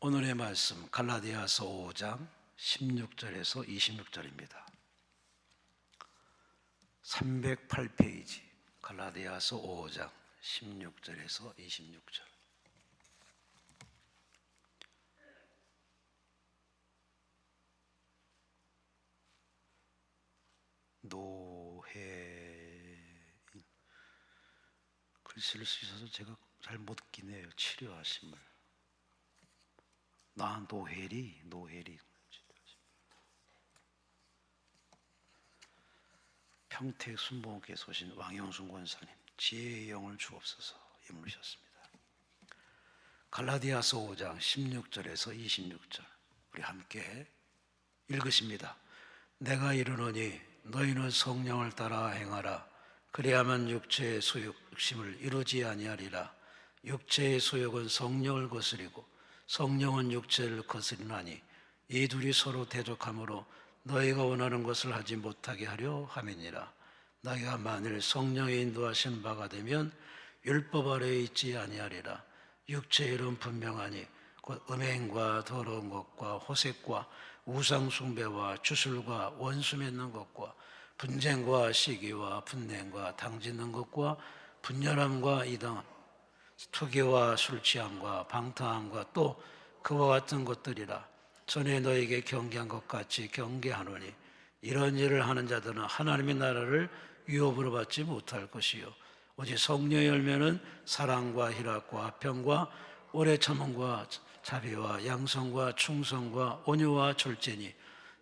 오늘의 말씀 갈라디아서 5장 16절에서 26절입니다. 308페이지 갈라디아서 5장 16절에서 26절. 노해 글씨를 쓰셔서 제가 잘 못 끼네요. 치료하심을. 노혜리 평택 순복음교회 오신 왕영순 권사님, 지혜의 영을 주옵소서 예물으셨습니다. 갈라디아서 5장 16절에서 26절 우리 함께 읽으십니다. 내가 이르노니 너희는 성령을 따라 행하라. 그래야만 육체의 소욕심을 이루지 아니하리라. 육체의 소욕은 성령을 거스리고 성령은 육체를 거스리나니 이 둘이 서로 대적하므로 너희가 원하는 것을 하지 못하게 하려 함이니라. 너희가 만일 성령의 인도하신 바가 되면 율법 아래에 있지 아니하리라. 육체의 일은 분명하니 곧 음행과 더러운 것과 호색과 우상 숭배와 주술과 원수 맺는 것과 분쟁과 시기와 분냉과 당짓는 것과 분열함과 이당 투기와 술취함과 방탕함과 또 그와 같은 것들이라. 전에 너에게 경계한 것 같이 경계하노니 이런 일을 하는 자들은 하나님의 나라를 유업으로 받지 못할 것이요 오직 성령의 열매는 사랑과 희락과 평과 오래 참음과 자비와 양성과 충성과 온유와 절제니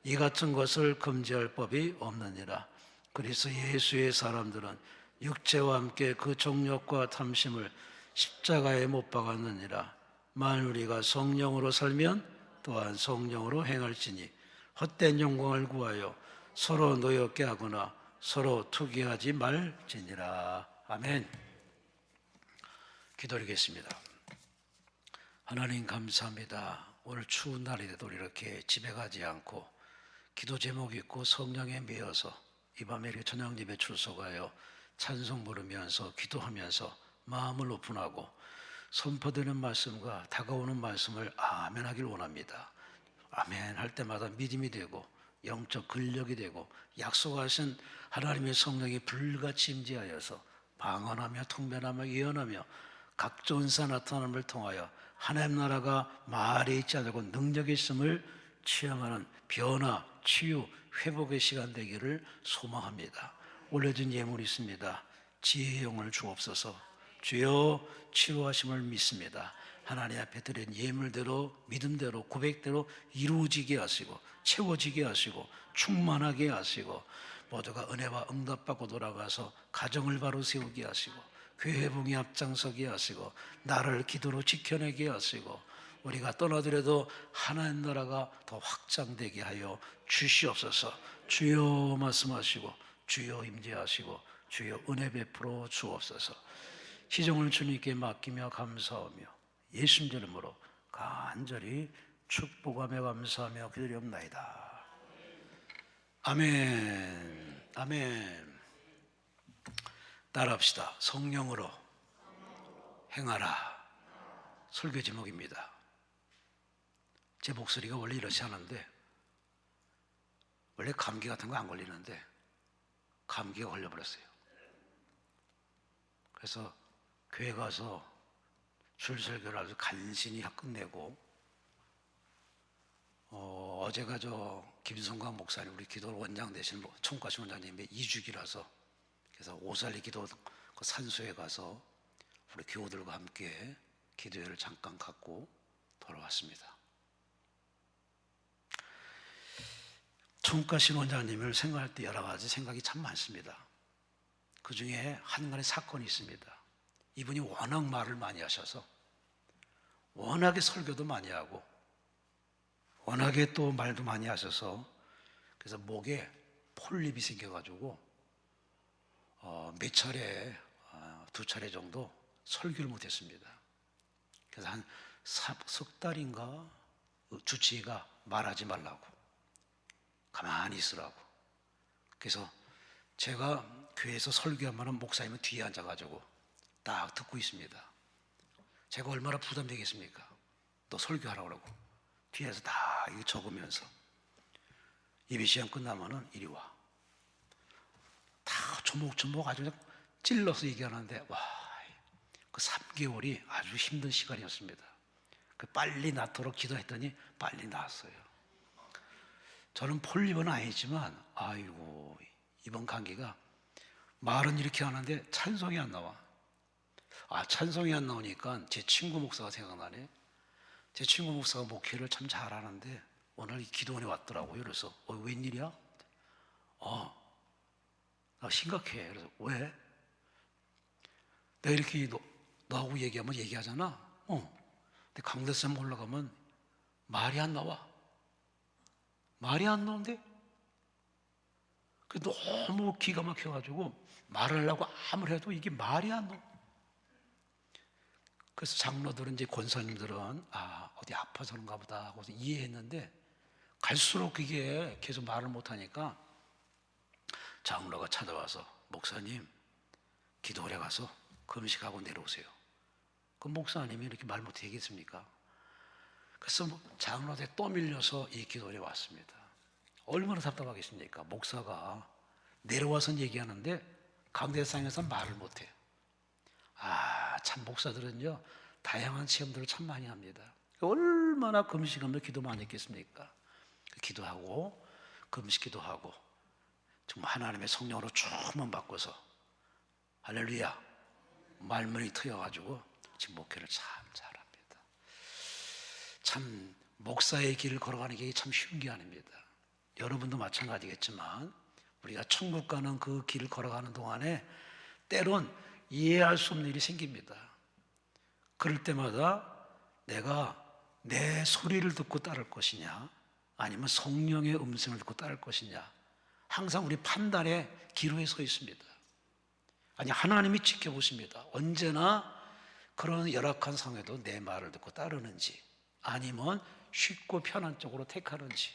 이 같은 것을 금지할 법이 없느니라. 그래서 예수의 사람들은 육체와 함께 그 정욕과 탐심을 십자가에 못 박았느니라. 만일 우리가 성령으로 살면 또한 성령으로 행할지니 헛된 영광을 구하여 서로 노엽게 하거나 서로 투기하지 말지니라. 아멘. 기도드리겠습니다. 하나님 감사합니다. 오늘 추운 날인데도 이렇게 집에 가지 않고 기도 제목 읽고 성령에 매여서 이 밤에 이렇게 저녁 예배 출석하여 찬송 부르면서 기도하면서 마음을 오픈하고 선포되는 말씀과 다가오는 말씀을 아멘 하길 원합니다. 아멘 할 때마다 믿음이 되고 영적 근력이 되고 약속하신 하나님의 성령이 불같이 임재하여서 방언하며 통변하며 예언하며 각종 은사 나타남을 통하여 하나님 나라가 말에 있지 않고 능력이 있음을 체험하는 변화, 치유, 회복의 시간 되기를 소망합니다. 올려준 예물이 있습니다. 지혜의 영을 주옵소서. 주여 치유하심을 믿습니다. 하나님 앞에 드린 예물대로 믿음대로 고백대로 이루어지게 하시고 채워지게 하시고 충만하게 하시고 모두가 은혜와 응답받고 돌아가서 가정을 바로 세우게 하시고 교회 회복에 앞장서게 하시고 나를 기도로 지켜내게 하시고 우리가 떠나더라도 하나님 나라가 더 확장되게 하여 주시옵소서. 주여 말씀하시고 주여 임재하시고 주여 은혜 베풀어 주옵소서. 시종을 주님께 맡기며 감사하며 예수님 이름으로 간절히 축복하며 감사하며 기도리옵나이다. 아멘. 아멘. 따라합시다. 성령으로 행하라. 설교 제목입니다. 제 목소리가 원래 이렇지 않은데 원래 감기 같은 거 안 걸리는데 감기가 걸려버렸어요. 그래서 교회 가서 줄설교를 아주 간신히 끝내고 어제가 김성광 목사님 우리 기도 원장 되신 총괄 원장님의 2주기라서 그래서 오살리 기도 그 산소에 가서 우리 교우들과 함께 기도회를 잠깐 갖고 돌아왔습니다. 총괄 원장님을 생각할 때 여러 가지 생각이 참 많습니다. 그 중에 한 가지 사건이 있습니다. 이분이 워낙 말을 많이 하셔서 워낙에 설교도 많이 하고 워낙에 또 말도 많이 하셔서 그래서 목에 폴립이 생겨가지고 몇 차례, 2차례 정도 설교를 못했습니다. 그래서 한 석 달인가 주치의가 말하지 말라고 가만히 있으라고. 그래서 제가 교회에서 설교하면 목사님은 뒤에 앉아가지고 딱 듣고 있습니다. 제가 얼마나 부담되겠습니까? 너 설교하라고 그러고 뒤에서 다 이거 적으면서 예배 시간 끝나면은 이리 와. 다 조목조목 아주 그냥 찔러서 얘기하는데 와, 그 3개월이 아주 힘든 시간이었습니다. 그 빨리 낫도록 기도했더니 빨리 나았어요. 저는 폴립은 아니지만 아이고 이번 감기가 말은 이렇게 하는데 찬송이 안 나와. 찬송이 안 나오니까 제 친구 목사가 생각나네. 제 친구 목사가 목회를 참 잘하는데 오늘 이 기도원에 왔더라고요. 그래서 웬일이야? 나 심각해. 그래서 왜? 내가 이렇게 너하고 얘기하면 얘기하잖아. 근데 강대상 올라가면 말이 안 나와. 말이 안 나오는데 너무 기가 막혀가지고 말하려고 아무리 해도 이게 말이 안 나와. 그래서 장로들은 이제 권사님들은 어디 아파서 그런가 보다 하고서 이해했는데 갈수록 그게 계속 말을 못하니까 장로가 찾아와서 목사님 기도원에 가서 금식하고 내려오세요. 그 목사님이 이렇게 말 못해 얘기했습니까? 그래서 장로한테 또 밀려서 이 기도원에 왔습니다. 얼마나 답답하겠습니까? 목사가 내려와서 얘기하는데 강대상에서 말을 못해요. 참 목사들은요 다양한 체험들을 참 많이 합니다. 얼마나 금식하며 기도 많이 했겠습니까? 기도하고 금식 기도하고 정말 하나님의 성령으로 충만 받고서 할렐루야 말문이 트여가지고 지금 목회를 참 잘합니다. 참 목사의 길을 걸어가는 게 참 쉬운 게 아닙니다. 여러분도 마찬가지겠지만 우리가 천국 가는 그 길을 걸어가는 동안에 때론 이해할 수 없는 일이 생깁니다. 그럴 때마다 내가 내 소리를 듣고 따를 것이냐 아니면 성령의 음성을 듣고 따를 것이냐 항상 우리 판단의 기로에 서 있습니다. 아니 하나님이 지켜보십니다. 언제나 그런 열악한 상황에도 내 말을 듣고 따르는지 아니면 쉽고 편한 쪽으로 택하는지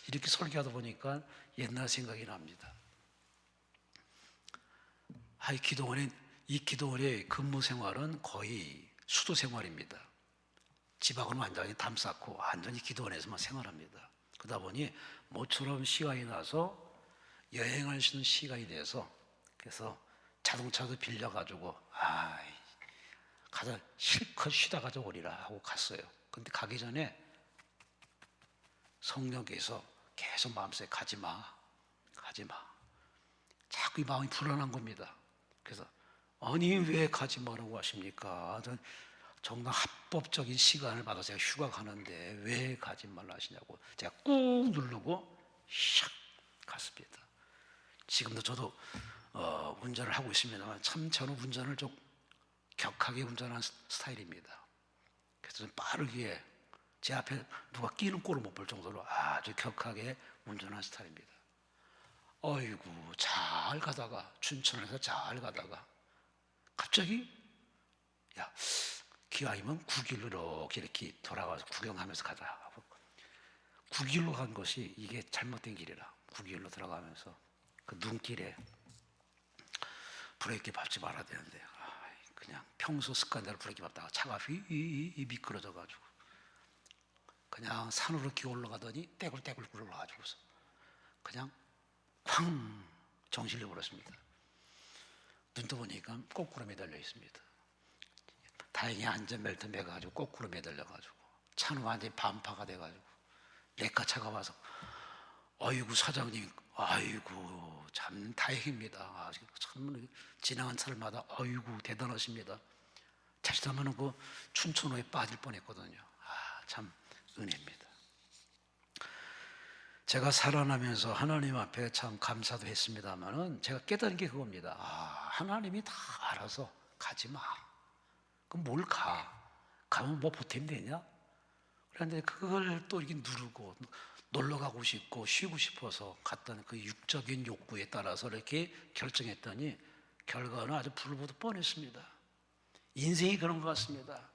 이렇게 설교하다 보니까 옛날 생각이 납니다. 이 기도원의 근무 생활은 거의 수도 생활입니다. 집하고는 완전히 담쌓고 완전히 기도원에서만 생활합니다. 그러다 보니 모처럼 시간이 나서 여행할 수 있는 시간이 돼서 그래서 자동차도 빌려가지고 가서 실컷 쉬다 가자 오리라 하고 갔어요. 근데 가기 전에 성령께서 계속 마음속에 가지마 자꾸 이 마음이 불안한 겁니다. 그래서 아니 왜 가지 말라고 하십니까? 정말 합법적인 시간을 받아서 제가 휴가 가는데 왜 가지 말라 하시냐고 제가 꾹 누르고 샥 갔습니다. 지금도 저도 운전을 하고 있습니다만 참 저는 운전을 좀 격하게 운전하는 스타일입니다. 그래서 좀 빠르게 제 앞에 누가 끼는 꼴을 못 볼 정도로 아주 격하게 운전하는 스타일입니다. 어이구 잘 가다가 춘천에서 잘 가다가 갑자기 기왕이면 9길로 이렇게 돌아가서 구경하면서 가자 하고 9길로 간 것이 이게 잘못된 길이라 9길로 들어가면서 그 눈길에 브레이크 밟지 말아야 되는데 그냥 평소 습관대로 브레이크 밟다가 차가 미끄러져 가지고 그냥 산으로 기어 올라가더니 떼굴떼굴 굴러가지고서 그냥 쾅 정신을 잃어버렸습니다. 눈 떠보니까 거꾸로 매달려 있습니다. 다행히 안전벨트 매가지고 거꾸로 매달려가지고 차는 완전히 반파가 돼가지고 레카 차가 와서 아이고 사장님 아이고 참 다행입니다. 참 지나간 차들마다 아이고 대단하십니다. 자칫하면 그 춘천호에 빠질 뻔했거든요. 참 은혜입니다. 제가 살아나면서 하나님 앞에 참 감사도 했습니다만은 제가 깨달은 게 그겁니다. 하나님이 다 알아서 가지 마. 그럼 뭘 가? 가면 뭐 보탬 되냐? 그런데 그걸 또 이렇게 누르고 놀러 가고 싶고 쉬고 싶어서 갔던 그 육적인 욕구에 따라서 이렇게 결정했더니 결과는 아주 불보듯 뻔했습니다. 인생이 그런 것 같습니다.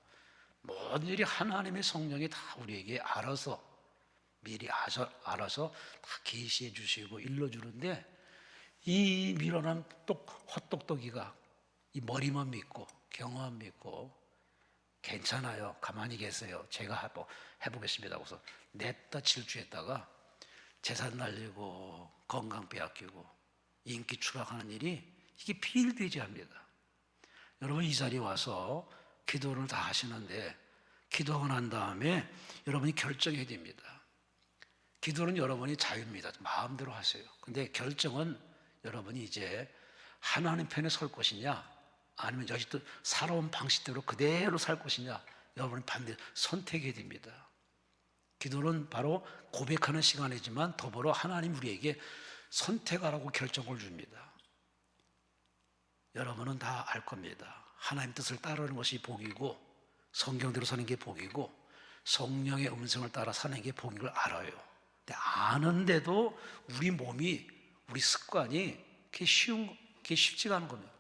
모든 일이 하나님의 성령이 다 우리에게 알아서 미리 알아서 다 계시해 주시고 일러주는데 이 미련한 헛똑똑이가 이 머리만 믿고 경험만 믿고 괜찮아요. 가만히 계세요. 제가 해보겠습니다. 그래서 냅다 질주했다가 재산 날리고 건강 빼앗기고 인기 추락하는 일이 이게 비일비재합니다. 여러분 이 자리에 와서 기도를 다 하시는데 기도하고 난 다음에 여러분이 결정해야 됩니다. 기도는 여러분이 자유입니다. 마음대로 하세요. 근데 결정은 여러분이 이제 하나님 편에 설 것이냐 아니면 여기도 살아온 방식대로 그대로 살 것이냐 여러분이 반드시 선택해야 됩니다. 기도는 바로 고백하는 시간이지만 더불어 하나님 우리에게 선택하라고 결정을 줍니다. 여러분은 다 알 겁니다. 하나님 뜻을 따르는 것이 복이고 성경대로 사는 게 복이고 성령의 음성을 따라 사는 게 복인 걸 알아요. 근데 아는데도 우리 몸이 우리 습관이 그게 쉽지가 않은 겁니다.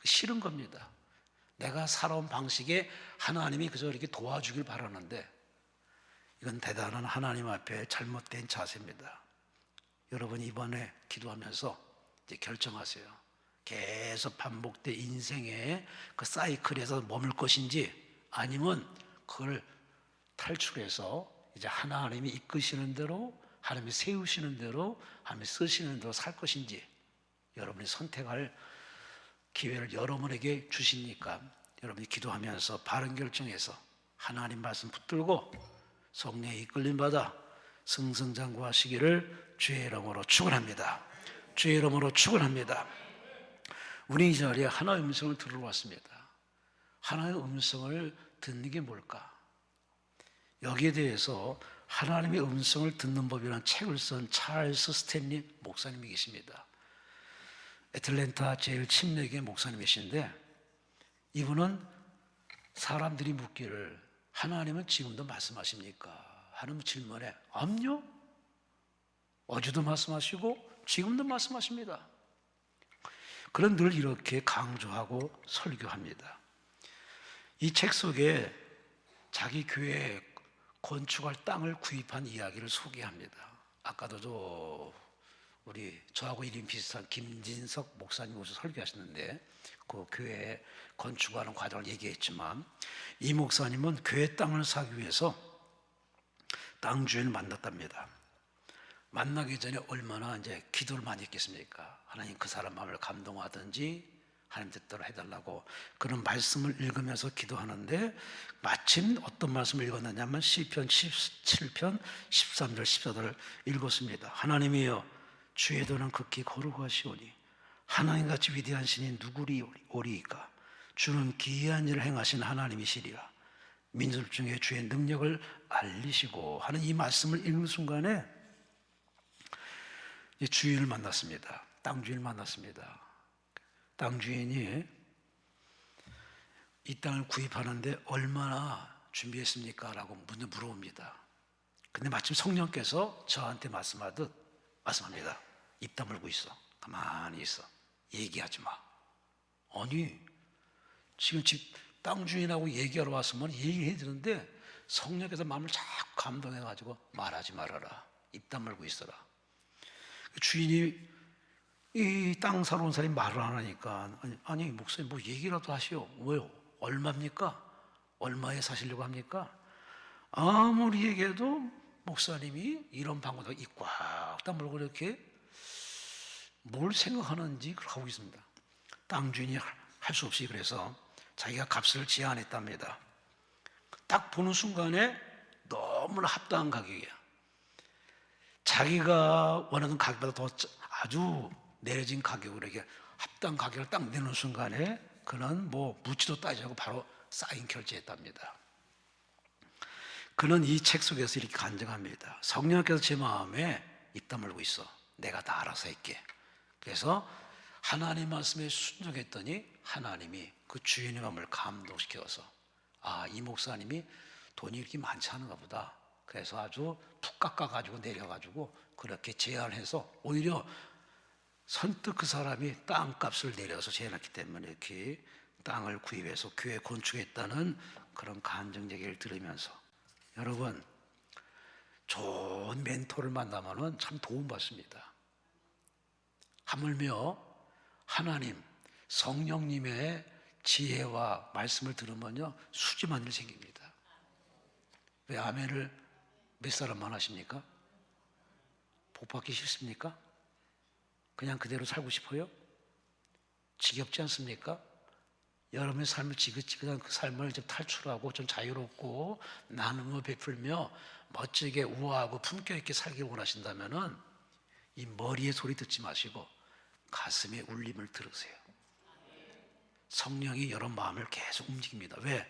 싫은 겁니다. 내가 살아온 방식에 하나님이 그저 이렇게 도와주길 바라는데 이건 대단한 하나님 앞에 잘못된 자세입니다. 여러분이 이번에 기도하면서 이제 결정하세요. 계속 반복된 인생의 그 사이클에서 머물 것인지 아니면 그걸 탈출해서 이제 하나님이 이끄시는 대로 하나님이 세우시는 대로 하나님이 쓰시는 대로 살 것인지 여러분이 선택할 기회를 여러분에게 주시니까 여러분이 기도하면서 바른 결정해서 하나님 말씀 붙들고 성령의 이끌림 받아 승승장구하시기를 주의 이름으로 축원합니다. 주의 이름으로 축원합니다. 우리 이 자리에 하나님의 음성을 들으러 왔습니다. 하나님의 음성을 듣는 게 뭘까? 여기에 대해서 하나님의 음성을 듣는 법이라는 책을 쓴 찰스 스탠리 목사님이 계십니다. 애틀랜타 제일 침례교회 목사님이신데 이분은 사람들이 묻기를 하나님은 지금도 말씀하십니까? 하는 질문에 암요? 어제도 말씀하시고 지금도 말씀하십니다. 그런 늘 이렇게 강조하고 설교합니다. 이 책 속에 자기 교회에 건축할 땅을 구입한 이야기를 소개합니다. 아까도 저하고 이름 비슷한 김진석 목사님 오셔서 설교하셨는데 그 교회 건축하는 과정을 얘기했지만 이 목사님은 교회 땅을 사기 위해서 땅 주인을 만났답니다. 만나기 전에 얼마나 이제 기도를 많이 했겠습니까? 하나님 그 사람 마음을 감동하든지 하나님 뜻대로 해달라고 그런 말씀을 읽으면서 기도하는데 마침 어떤 말씀을 읽었느냐면 시편 17편 13절 14절을 읽었습니다. 하나님이여 주의 도는 극히 거룩하시오니 하나님같이 위대한 신이 누구리오리이까? 주는 기이한 일을 행하신 하나님이시리라. 민족 중에 주의 능력을 알리시고 하는 이 말씀을 읽는 순간에 주인을 만났습니다. 땅 주인을 만났습니다. 땅 주인이 이 땅을 구입하는데 얼마나 준비했습니까? 라고 물어봅니다. 근데 마침 성령께서 저한테 말씀합니다. 입 다물고 있어. 가만히 있어. 얘기하지 마. 아니 지금 땅 주인하고 얘기하러 왔으면 얘기해야 되는데 성령께서 마음을 자꾸 감동해가지고 말하지 말아라. 입 다물고 있어라. 주인이 이 땅 사러 온 사람이 말을 안 하니까 아니 목사님 뭐 얘기라도 하시오. 왜요? 얼마입니까? 얼마에 사시려고 합니까? 아무리 얘기해도 목사님이 이런 방법으로 입 꽉 다물고 이렇게 뭘 생각하는지 그렇게 하고 있습니다. 땅 주인이 할 수 없이 그래서 자기가 값을 제안했답니다. 딱 보는 순간에 너무나 합당한 가격이야. 자기가 원하는 가격보다 더 아주 내려진 가격으로 이렇게 합당 가격을 딱 내는 순간에 그는 뭐 묻지도 따지지 않고 바로 사인 결제했답니다. 그는 이 책 속에서 이렇게 간증합니다. 성령께서 제 마음에 입 다물고 있어. 내가 다 알아서 할게. 그래서 하나님 말씀에 순종했더니 하나님이 그 주인의 마음을 감동시켜서 이 목사님이 돈이 이렇게 많지 않은가 보다. 그래서 아주 푹 깎아가지고 내려가지고 그렇게 제안해서 오히려 선뜻 그 사람이 땅값을 내려서 제안했기 때문에 이렇게 땅을 구입해서 교회 건축했다는 그런 간증 얘기를 들으면서 여러분 좋은 멘토를 만나면 참 도움받습니다. 하물며 하나님 성령님의 지혜와 말씀을 들으면요 수지만 일 생깁니다. 왜 아멘을 몇 사람만 하십니까? 복 받기 싫습니까? 그냥 그대로 살고 싶어요? 지겹지 않습니까? 여러분의 삶을 지긋지긋한 그 삶을 좀 탈출하고 좀 자유롭고 나눔을 베풀며 멋지게 우아하고 품격 있게 살길 원하신다면은 이 머리의 소리 듣지 마시고 가슴의 울림을 들으세요. 성령이 여러분 마음을 계속 움직입니다. 왜?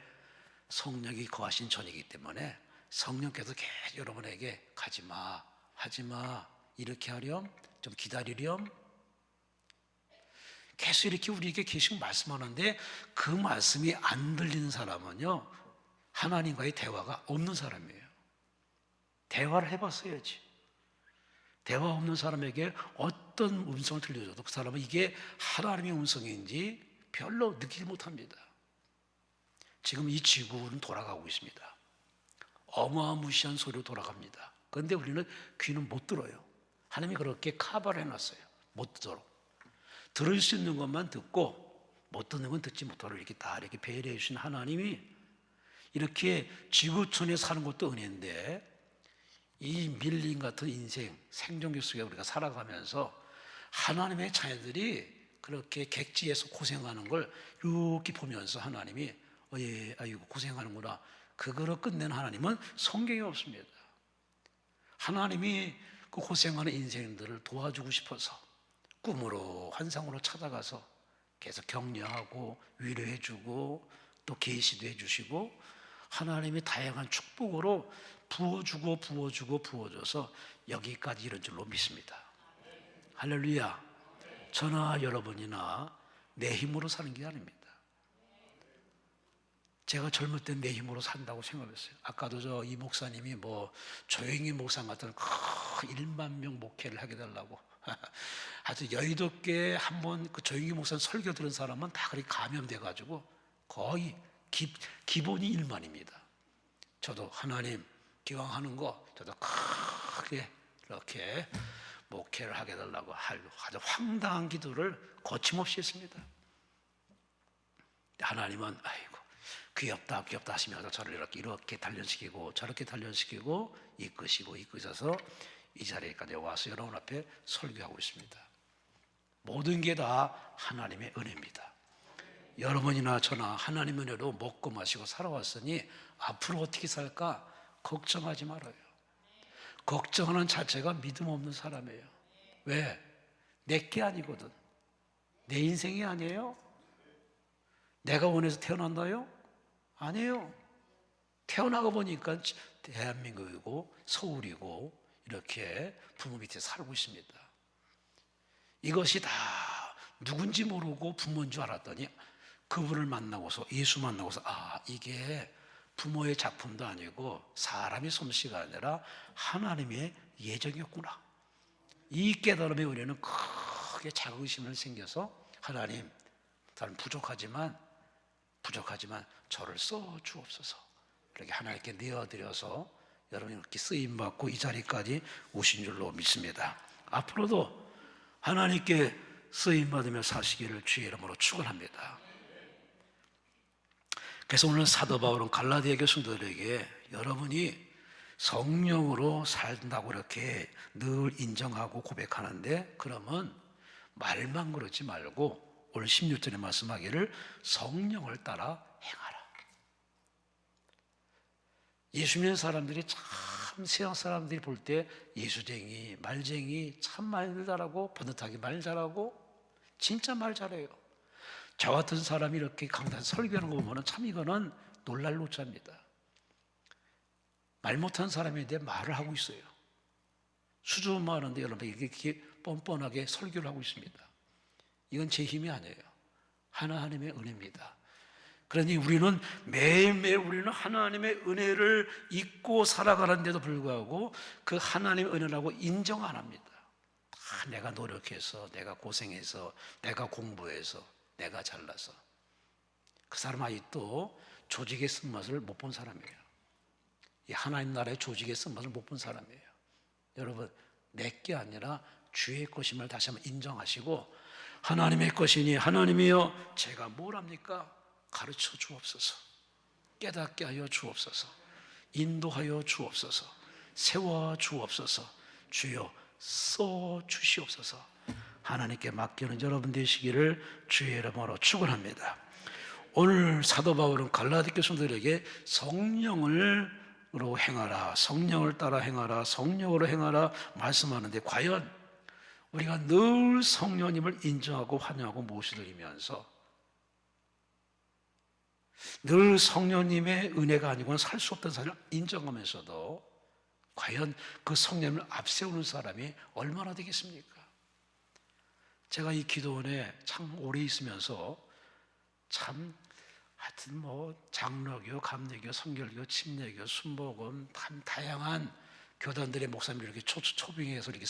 성령이 거하신 전이기 때문에 성령께서 계속 여러분에게 가지마, 하지마, 이렇게 하렴, 좀 기다리렴, 계속 이렇게 우리에게 계속 말씀하는데 그 말씀이 안 들리는 사람은요 하나님과의 대화가 없는 사람이에요. 대화를 해봤어야지. 대화 없는 사람에게 어떤 음성을 들려줘도 그 사람은 이게 하나님의 음성인지 별로 느끼지 못합니다. 지금 이 지구는 돌아가고 있습니다. 어마무시한 소리로 돌아갑니다. 그런데 우리는 귀는 못 들어요. 하나님이 그렇게 카바를 해놨어요. 못 듣도록. 들을 수 있는 것만 듣고 못 듣는 건 듣지 못하도록 이렇게 다 이렇게 배려해 주신 하나님이 이렇게 지구촌에 사는 것도 은혜인데 이 밀림 같은 인생 생존기 속에 우리가 살아가면서 하나님의 자녀들이 그렇게 객지에서 고생하는 걸 이렇게 보면서 하나님이 예, 아이고 고생하는구나, 그거로 끝내는 하나님은 성경에 없습니다. 하나님이 그 고생하는 인생들을 도와주고 싶어서 꿈으로 환상으로 찾아가서 계속 격려하고 위로해주고 또 계시도 해주시고 하나님의 다양한 축복으로 부어줘서 여기까지 이런 줄로 믿습니다. 할렐루야. 저나 여러분이나 내 힘으로 사는 게 아닙니다. 제가 젊을 때 내 힘으로 산다고 생각했어요. 아까도 이 목사님이 조영희 목사 같은 1만 명 목회를 하게 달라고 아주 여의도께 한번 그 조영희 목사 설교 들은 사람은 다 그렇게 감염돼가지고 거의 기본이 1만입니다. 저도 하나님 기왕 하는 거 저도 크게 이렇게 목회를 하게 달라고 아주 황당한 기도를 거침없이 했습니다. 하나님은 아이고 귀엽다 하시면서 저를 이렇게 단련시키고 저렇게 단련시키고 이끄셔서 이 자리에까지 와서 여러분 앞에 설교하고 있습니다. 모든 게 다 하나님의 은혜입니다. 여러분이나 저나 하나님의 은혜로 먹고 마시고 살아왔으니 앞으로 어떻게 살까 걱정하지 말아요. 걱정하는 자체가 믿음 없는 사람이에요. 왜? 내게 아니거든. 내 인생이 아니에요. 내가 원해서 태어난다요? 아니에요. 태어나고 보니까 대한민국이고 서울이고 이렇게 부모 밑에 살고 있습니다. 이것이 다 누군지 모르고 부모인 줄 알았더니 그분을 만나고서 예수 만나고서 이게 부모의 작품도 아니고 사람의 솜씨가 아니라 하나님의 예정이었구나. 이 깨달음에 우리는 크게 자긍심을 생겨서 하나님, 나는 부족하지만 저를 써 주옵소서. 이렇게 하나님께 내어드려서 여러분이 이렇게 쓰임받고 이 자리까지 오신 줄로 믿습니다. 앞으로도 하나님께 쓰임받으며 사시기를 주의 이름으로 축원합니다. 그래서 오늘 사도 바울은 갈라디아 교성들에게 여러분이 성령으로 살다고 이렇게 늘 인정하고 고백하는데 그러면 말만 그러지 말고 오늘 16절에 말씀하기를 성령을 따라 행하라. 예수 믿는 사람들이 참 세상 사람들이 볼 때 예수쟁이, 말쟁이, 참 말 잘하고 번듯하게 말 잘하고 진짜 말 잘해요. 저 같은 사람이 이렇게 강단 설교하는 거 보면 참 이거는 놀랄 노자입니다. 말 못하는 사람인데 말을 하고 있어요. 수줍음만 하는데 여러분 이렇게 뻔뻔하게 설교를 하고 있습니다. 이건 제 힘이 아니에요. 하나님의 은혜입니다. 그러니 우리는 매일매일 우리는 하나님의 은혜를 잊고 살아가는데도 불구하고 그 하나님의 은혜라고 인정 안 합니다. 내가 노력해서, 내가 고생해서, 내가 공부해서, 내가 잘나서. 그 사람 아직도 조직의 쓴맛을 못 본 사람이에요. 이 하나님 나라의 조직의 쓴맛을 못 본 사람이에요. 여러분, 내게 아니라 주의 것임을 다시 한번 인정하시고 하나님의 것이니 하나님이여 제가 뭘 합니까? 가르쳐 주옵소서. 깨닫게 하여 주옵소서. 인도하여 주옵소서. 세워 주옵소서. 주여 써 주시옵소서. 하나님께 맡기는 여러분 되시기를 주의 이름으로 축원합니다. 오늘 사도 바울은 갈라디아 교성들에게 성령으로 행하라, 성령을 따라 행하라, 성령으로 행하라 말씀하는데, 과연 우리가 늘 성령님을 인정하고 환영하고 모시드리면서 늘 성령님의 은혜가 아니고는 살 수 없던 사실을 인정하면서도 과연 그 성령님을 앞세우는 사람이 얼마나 되겠습니까? 제가 이 기도원에 참 오래 있으면서 참 하여튼 뭐 장로교, 감리교, 성결교, 침례교, 순복음 참 다양한 교단들의 목사님들 이렇게 초빙해서 이렇게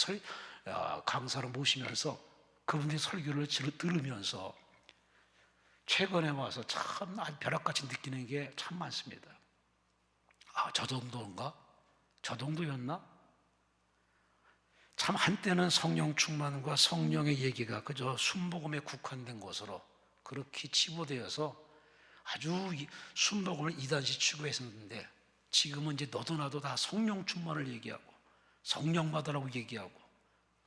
강사로 모시면서 그분들의 설교를 들으면서 최근에 와서 참 벼락같이 느끼는 게 참 많습니다. 저 정도인가? 저 정도였나? 참 한때는 성령 충만과 성령의 얘기가 그저 순복음에 국한된 것으로 그렇게 치부되어서 아주 순복음을 이단시 취급했었는데, 지금은 이제 너도 나도 다 성령 충만을 얘기하고 성령 받으라고 얘기하고,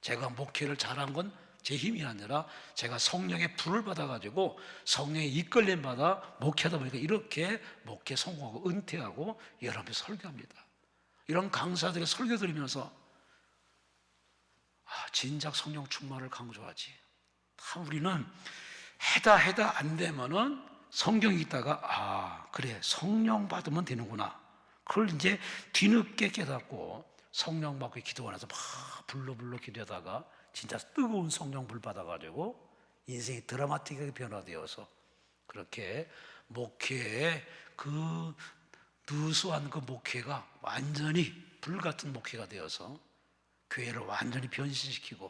제가 목회를 잘한 건 제 힘이 아니라 제가 성령의 불을 받아가지고 성령의 이끌림 받아 목회하다 보니까 이렇게 목회 성공하고 은퇴하고 여러분이 설교합니다. 이런 강사들의 설교 들으면서 진작 성령 충만을 강조하지. 우리는 해다 안 되면은 성경 읽다가 그래 성령 받으면 되는구나, 그걸 이제 뒤늦게 깨닫고 성령 받고 기도하면서 막 불러 기도하다가 진짜 뜨거운 성령 불 받아가지고 인생이 드라마틱하게 변화되어서 그렇게 목회의 그 누수한 그 목회가 완전히 불같은 목회가 되어서 교회를 완전히 변신시키고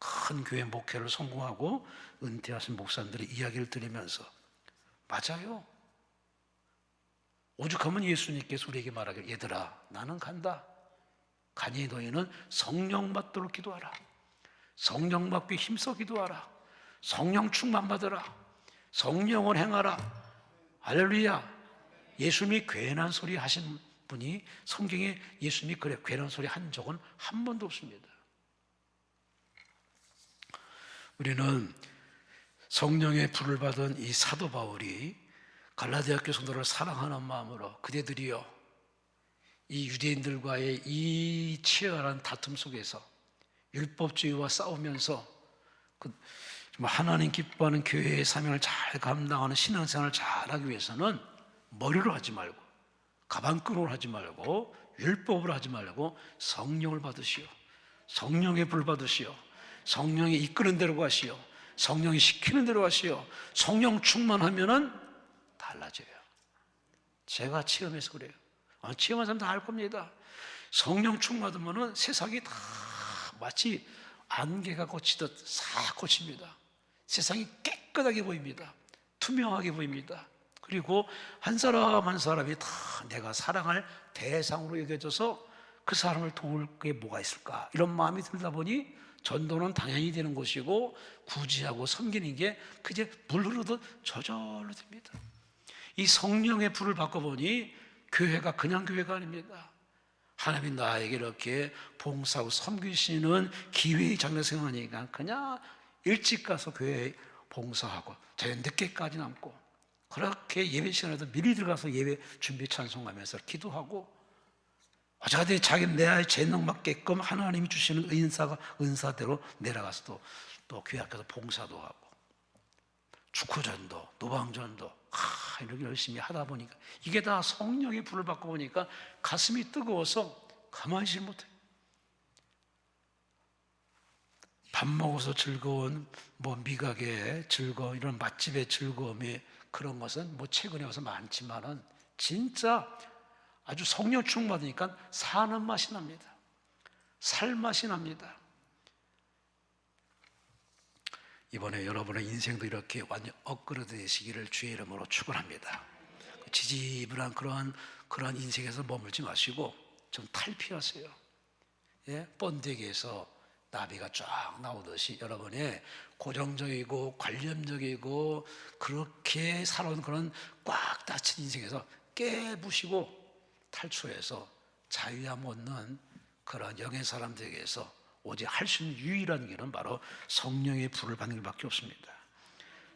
큰 교회 목회를 성공하고 은퇴하신 목사님들의 이야기를 들으면서, 맞아요, 오죽하면 예수님께서 우리에게 말하기를 얘들아 나는 간다, 가니 너희는 성령 받도록 기도하라, 성령 받고 힘써 기도하라, 성령 충만 받으라, 성령을 행하라. 할렐루야. 예수님이 괜한 소리 하신 분이 성경에 예수님이 그래 괜한 소리 한 적은 한 번도 없습니다. 우리는 성령의 불을 받은 이 사도 바울이 갈라디아 교회 성도를 사랑하는 마음으로 그대들이여 이 유대인들과의 이 치열한 다툼 속에서 율법주의와 싸우면서 하나님 기뻐하는 교회의 사명을 잘 감당하는 신앙생활을 잘하기 위해서는 머리로 하지 말고 가방끈으로 하지 말고 율법으로 하지 말고 성령을 받으시오, 성령의 불 받으시오, 성령이 이끄는 대로 가시오, 성령이 시키는 대로 가시오. 성령 충만하면은 달라져요. 제가 체험해서 그래요. 체험한 사람 다 알 겁니다. 성령 충만하면은 세상이 다 마치 안개가 꽂히듯 싹 꽂힙니다. 세상이 깨끗하게 보입니다. 투명하게 보입니다. 그리고 한 사람 한 사람이 다 내가 사랑할 대상으로 여겨져서 그 사람을 도울 게 뭐가 있을까, 이런 마음이 들다 보니 전도는 당연히 되는 것이고 구제하고 섬기는 게 그저 물 흐르듯 저절로 됩니다. 이 성령의 불을 받고 보니 교회가 그냥 교회가 아닙니다. 하나님이 나에게 이렇게 봉사하고 섬기시는 기회의 장려생활이니까 그냥 일찍 가서 교회에 봉사하고 저녁 늦게까지 남고, 그렇게 예배 시간에도 미리 들어가서 예배 준비 찬송하면서 기도하고, 어차피 자기 내 재능 맞게끔 하나님이 주시는 은사대로 내려가서 또 교회 앞에서 봉사도 하고 축구전도 노방전도 이렇게 열심히 하다 보니까 이게 다 성령의 불을 받고 보니까 가슴이 뜨거워서 가만히 있지 못해요. 밥 먹어서 즐거운 미각의 즐거움, 이런 맛집의 즐거움이 그런 것은 최근에 와서 많지만은 진짜 아주 성령 충만하니까 사는 맛이 납니다. 살 맛이 납니다. 이번에 여러분의 인생도 이렇게 완전 업그레이드되시기를 주의 이름으로 축원합니다. 지지부한 그러한 인생에서 머물지 마시고 좀 탈피하세요. 번데기에서 나비가 쫙 나오듯이 여러분의 고정적이고 관념적이고 그렇게 살아온 그런 꽉 닫힌 인생에서 깨부시고 탈출해서 자유함 얻는 그런 영의 사람들에게서 오직 할 수 있는 유일한 길은 바로 성령의 불을 받는 길밖에 없습니다.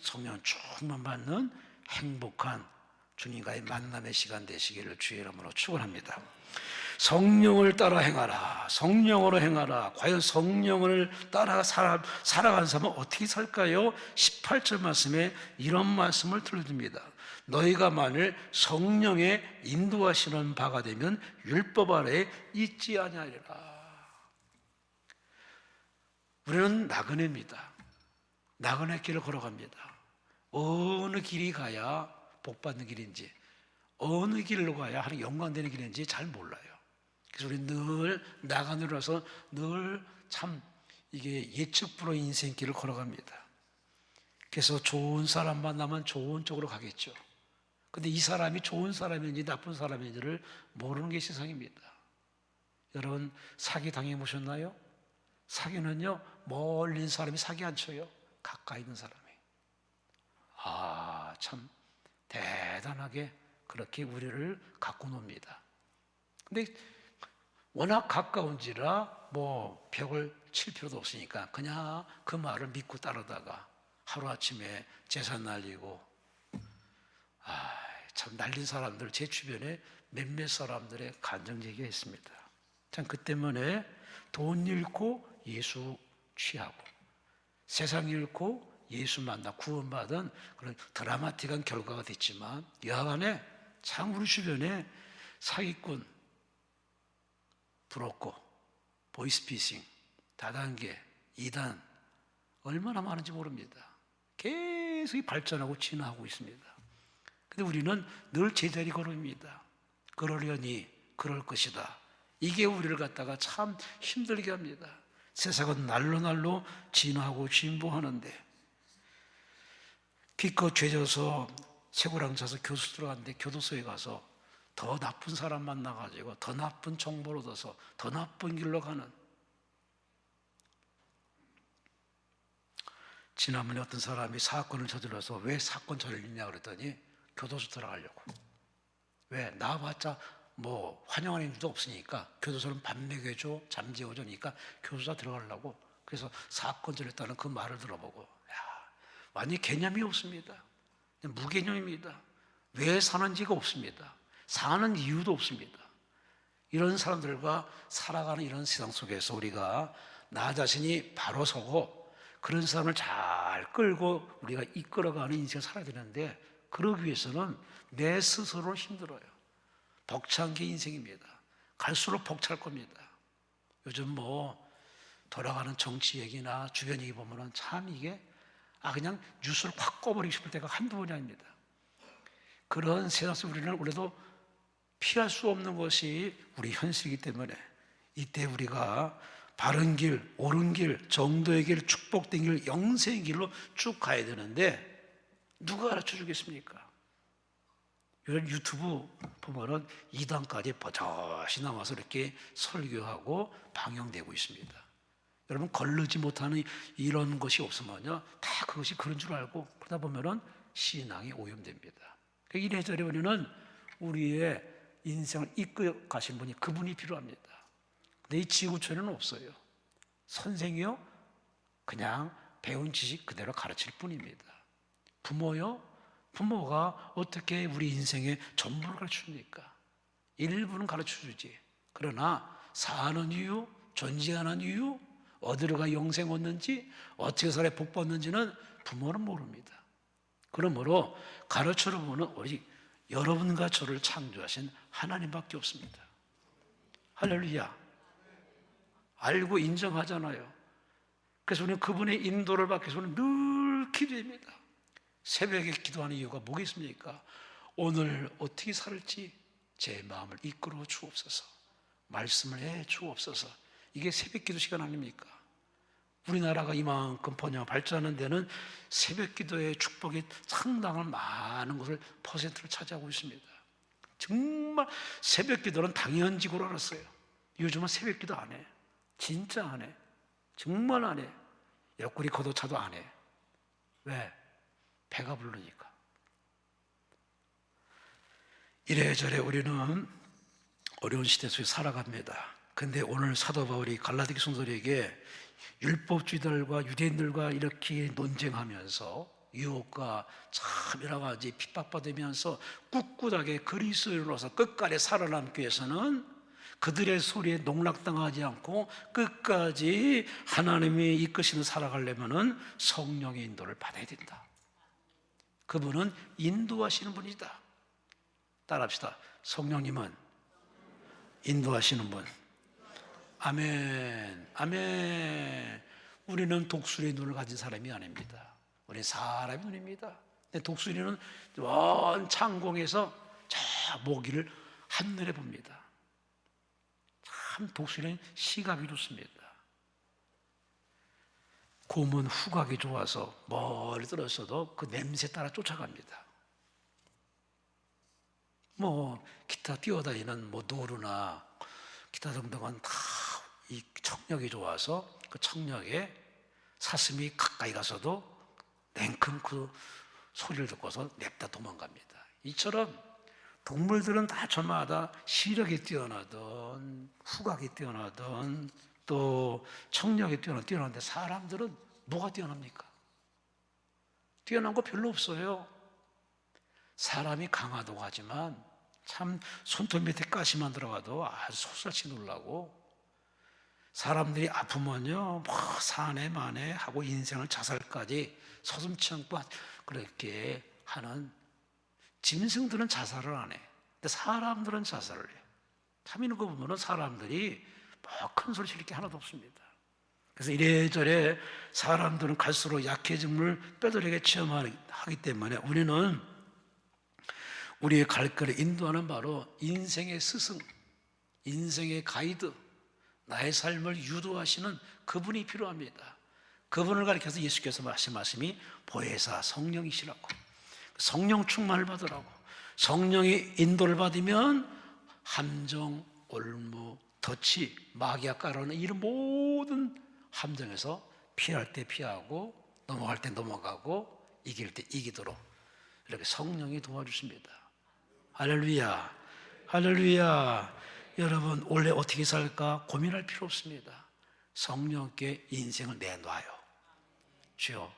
성령 충만 받는 행복한 주님과의 만남의 시간 되시기를 주의 이름으로 축원합니다. 성령을 따라 행하라. 성령으로 행하라. 과연 성령을 따라 살아가는 사람은 어떻게 살까요? 18절 말씀에 이런 말씀을 들려줍니다. 너희가 만일 성령의 인도하시는 바가 되면 율법 아래 있지 아니하리라. 우리는 나그네입니다. 나그네 길을 걸어갑니다. 어느 길이 가야 복받는 길인지, 어느 길로 가야 하는 영광되는 길인지 잘 몰라요. 그래서 우리 늘 나그네로서 늘 참 이게 예측 불허 인생길을 걸어갑니다. 그래서 좋은 사람 만나면 좋은 쪽으로 가겠죠. 근데 이 사람이 좋은 사람인지 나쁜 사람인지를 모르는 게 세상입니다. 여러분 사기 당해보셨나요? 사기는요, 멀리 있는 사람이 사기 안 쳐요. 가까이 있는 사람이. 참 대단하게 그렇게 우리를 갖고 놉니다. 근데 워낙 가까운지라 뭐 벽을 칠 필요도 없으니까 그냥 그 말을 믿고 따르다가 하루아침에 재산 날리고, 참 날린 사람들, 제 주변에 몇몇 사람들의 간증얘기가 있습니다. 참 그 때문에 돈 잃고 예수 취하고 세상 잃고 예수 만나 구원받은 그런 드라마틱한 결과가 됐지만 여하간에 참 우리 주변에 사기꾼, 브로커, 보이스피싱, 다단계, 이단 얼마나 많은지 모릅니다. 계속 발전하고 진화하고 있습니다. 근데 우리는 늘 제자리 걸음입니다. 그러려니 그럴 것이다. 이게 우리를 갖다가 참 힘들게 합니다. 세상은 날로 진화하고 진보하는데 기껏 죄져서 쇠고랑 차서 교수 들어갔는데 교도소에 가서 더 나쁜 사람 만나가지고 더 나쁜 정보를 얻어서 더 나쁜 길로 가는. 지난번에 어떤 사람이 사건을 저질러서 왜 사건 저질렀냐 그랬더니 교도소 들어가려고. 왜? 나와봤자 뭐 환영하는 일도 없으니까 교도소는 밥 먹여줘, 잠재워주니까 교도소 들어가려고. 그래서 사건 저질렀다는 그 말을 들어보고 완전히 개념이 없습니다. 무개념입니다. 왜 사는지가 없습니다. 사는 이유도 없습니다. 이런 사람들과 살아가는 이런 세상 속에서 우리가 나 자신이 바로 서고 그런 사람을 잘 끌고 우리가 이끌어가는 인생을 살아야 되는데 그러기 위해서는 내 스스로 힘들어요. 벅찬 게 인생입니다. 갈수록 벅찰 겁니다. 요즘 뭐 돌아가는 정치 얘기나 주변 얘기 보면은 참 이게 그냥 뉴스를 확 꺼버리고 싶을 때가 한두 번이 아닙니다. 그런 세상 속 우리는 그래도 피할 수 없는 것이 우리 현실이기 때문에 이때 우리가 바른 길, 옳은 길, 정도의 길, 축복된 길, 영생의 길로 쭉 가야 되는데 누가 가르쳐 주겠습니까? 이런 유튜브 보면은 2단까지 버젓이 나와서 이렇게 설교하고 방영되고 있습니다. 여러분 걸르지 못하는 이런 것이 없으면요 다 그것이 그런 줄 알고 그러다 보면은 신앙이 오염됩니다. 이래저래 우리는 우리의 인생을 이끌어 가신 분이 그분이 필요합니다. 근데 이 지구촌에는 없어요. 선생이요 그냥 배운 지식 그대로 가르칠 뿐입니다. 부모요 부모가 어떻게 우리 인생의 전부를 가르쳐줍니까? 일부는 가르쳐주지. 그러나 사는 이유, 존재하는 이유, 어디로 가 영생 얻는지, 어떻게 살아 복 받는지는 부모는 모릅니다. 그러므로 가르쳐주는 분은 오직 여러분과 저를 창조하신 하나님밖에 없습니다. 할렐루야. 알고 인정하잖아요. 그래서 우리는 그분의 인도를 받기 위해서는 늘 기도합니다. 새벽에 기도하는 이유가 뭐겠습니까? 오늘 어떻게 살지 제 마음을 이끌어 주옵소서. 말씀을 해 주옵소서. 이게 새벽 기도 시간 아닙니까? 우리나라가 이만큼 번영 발전하는 데는 새벽 기도의 축복이 상당한 많은 것을 퍼센트를 차지하고 있습니다. 정말 새벽 기도는 당연지구로 알았어요. 요즘은 새벽 기도 안 해. 진짜 안 해. 정말 안 해. 옆구리 걷어차도 안 해. 왜? 배가 부르니까. 이래저래 우리는 어려운 시대 속에 살아갑니다. 근데 오늘 사도 바울이 갈라디아 성도들에게 율법주의들과 유대인들과 이렇게 논쟁하면서 유혹과 참 여러 가지 핍박받으면서 꿋꿋하게 그리스도인으로서 끝까지 살아남기 위해서는 그들의 소리에 농락당하지 않고 끝까지 하나님이 이끄시는 살아가려면 성령의 인도를 받아야 된다. 그분은 인도하시는 분이다. 따라합시다. 성령님은 인도하시는 분. 아멘, 아멘. 우리는 독수리의 눈을 가진 사람이 아닙니다. 우리는 사람의 눈입니다. 근데 독수리는 먼 창공에서 저 모기를 한눈에 봅니다. 참 독수리는 시각이 좋습니다. 곰은 후각이 좋아서 멀리 떨어져도 그 냄새 따라 쫓아갑니다. 뭐 기타 뛰어다니는 뭐 노루나 기타 등등은 다 이 청력이 좋아서 그 청력에 사슴이 가까이 가서도 냉큼 그 소리를 듣고서 냅다 도망갑니다. 이처럼 동물들은 다 저마다 시력이 뛰어나든 후각이 뛰어나든 또 청력이 뛰어나는데 사람들은 뭐가 뛰어납니까? 뛰어난 거 별로 없어요. 사람이 강하다고 하지만 참 손톱 밑에 가시만 들어가도 아주 솟살치 놀라고, 사람들이 아프면요 뭐 사내 만에 하고 인생을 자살까지 서슴지 않고 그렇게 하는 짐승들은 자살을 안 해. 근데 사람들은 자살을 해. 참 이런 거 보면 사람들이 뭐 큰 소리 칠 게 하나도 없습니다. 그래서 이래저래 사람들은 갈수록 약해짐을 뼈저리게 체험하기 때문에 우리는 우리의 갈 길을 인도하는 바로 인생의 스승, 인생의 가이드, 나의 삶을 유도하시는 그분이 필요합니다. 그분을 가리켜서 예수께서 하신 말씀이 보혜사 성령이시라고, 성령 충만을 받으라고. 성령의 인도를 받으면 함정, 올무, 덫이, 마귀가 깔아놓은 이런 모든 함정에서 피할 때 피하고 넘어갈 때 넘어가고 이길 때 이기도록 이렇게 성령이 도와주십니다. 할렐루야, 할렐루야. 여러분 원래 어떻게 살까 고민할 필요 없습니다. 성령께 인생을 내놔요. 주여,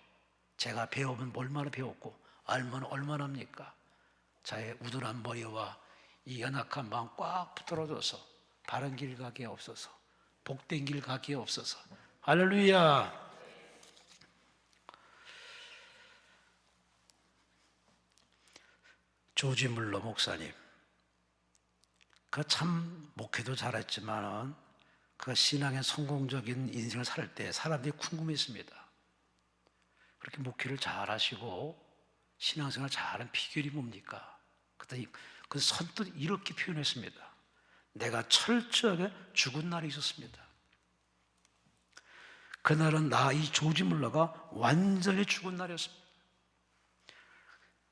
제가 배우면 얼마나 배웠고 알면 얼마나 합니까? 저의 우둔한 머리와 이 연약한 마음 꽉 붙들어줘서 바른 길 가기에 없어서, 복된 길 가기에 없어서. 할렐루야. 조지 물러 목사님, 그 참 목회도 잘했지만 그 신앙의 성공적인 인생을 살 때 사람들이 궁금했습니다. 그렇게 목회를 잘하시고 신앙생활 잘하는 비결이 뭡니까? 그랬더니 그 선뜻 이렇게 표현했습니다. 내가 철저하게 죽은 날이 있었습니다. 그날은 나 이 조지 물러가 완전히 죽은 날이었습니다.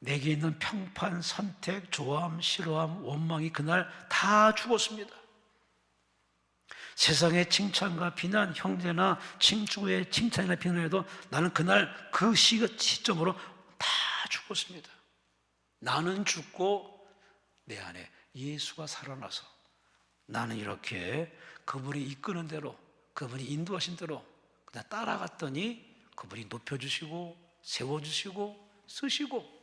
내게 있는 평판, 선택, 좋아함, 싫어함, 원망이 그날 다 죽었습니다. 세상의 칭찬과 비난, 형제나 친구의 칭찬이나 비난에도 나는 그날 그 시점으로 다 죽었습니다. 나는 죽고 내 안에 예수가 살아나서 나는 이렇게 그분이 이끄는 대로, 그분이 인도하신 대로 그냥 따라갔더니 그분이 높여주시고 세워주시고 쓰시고.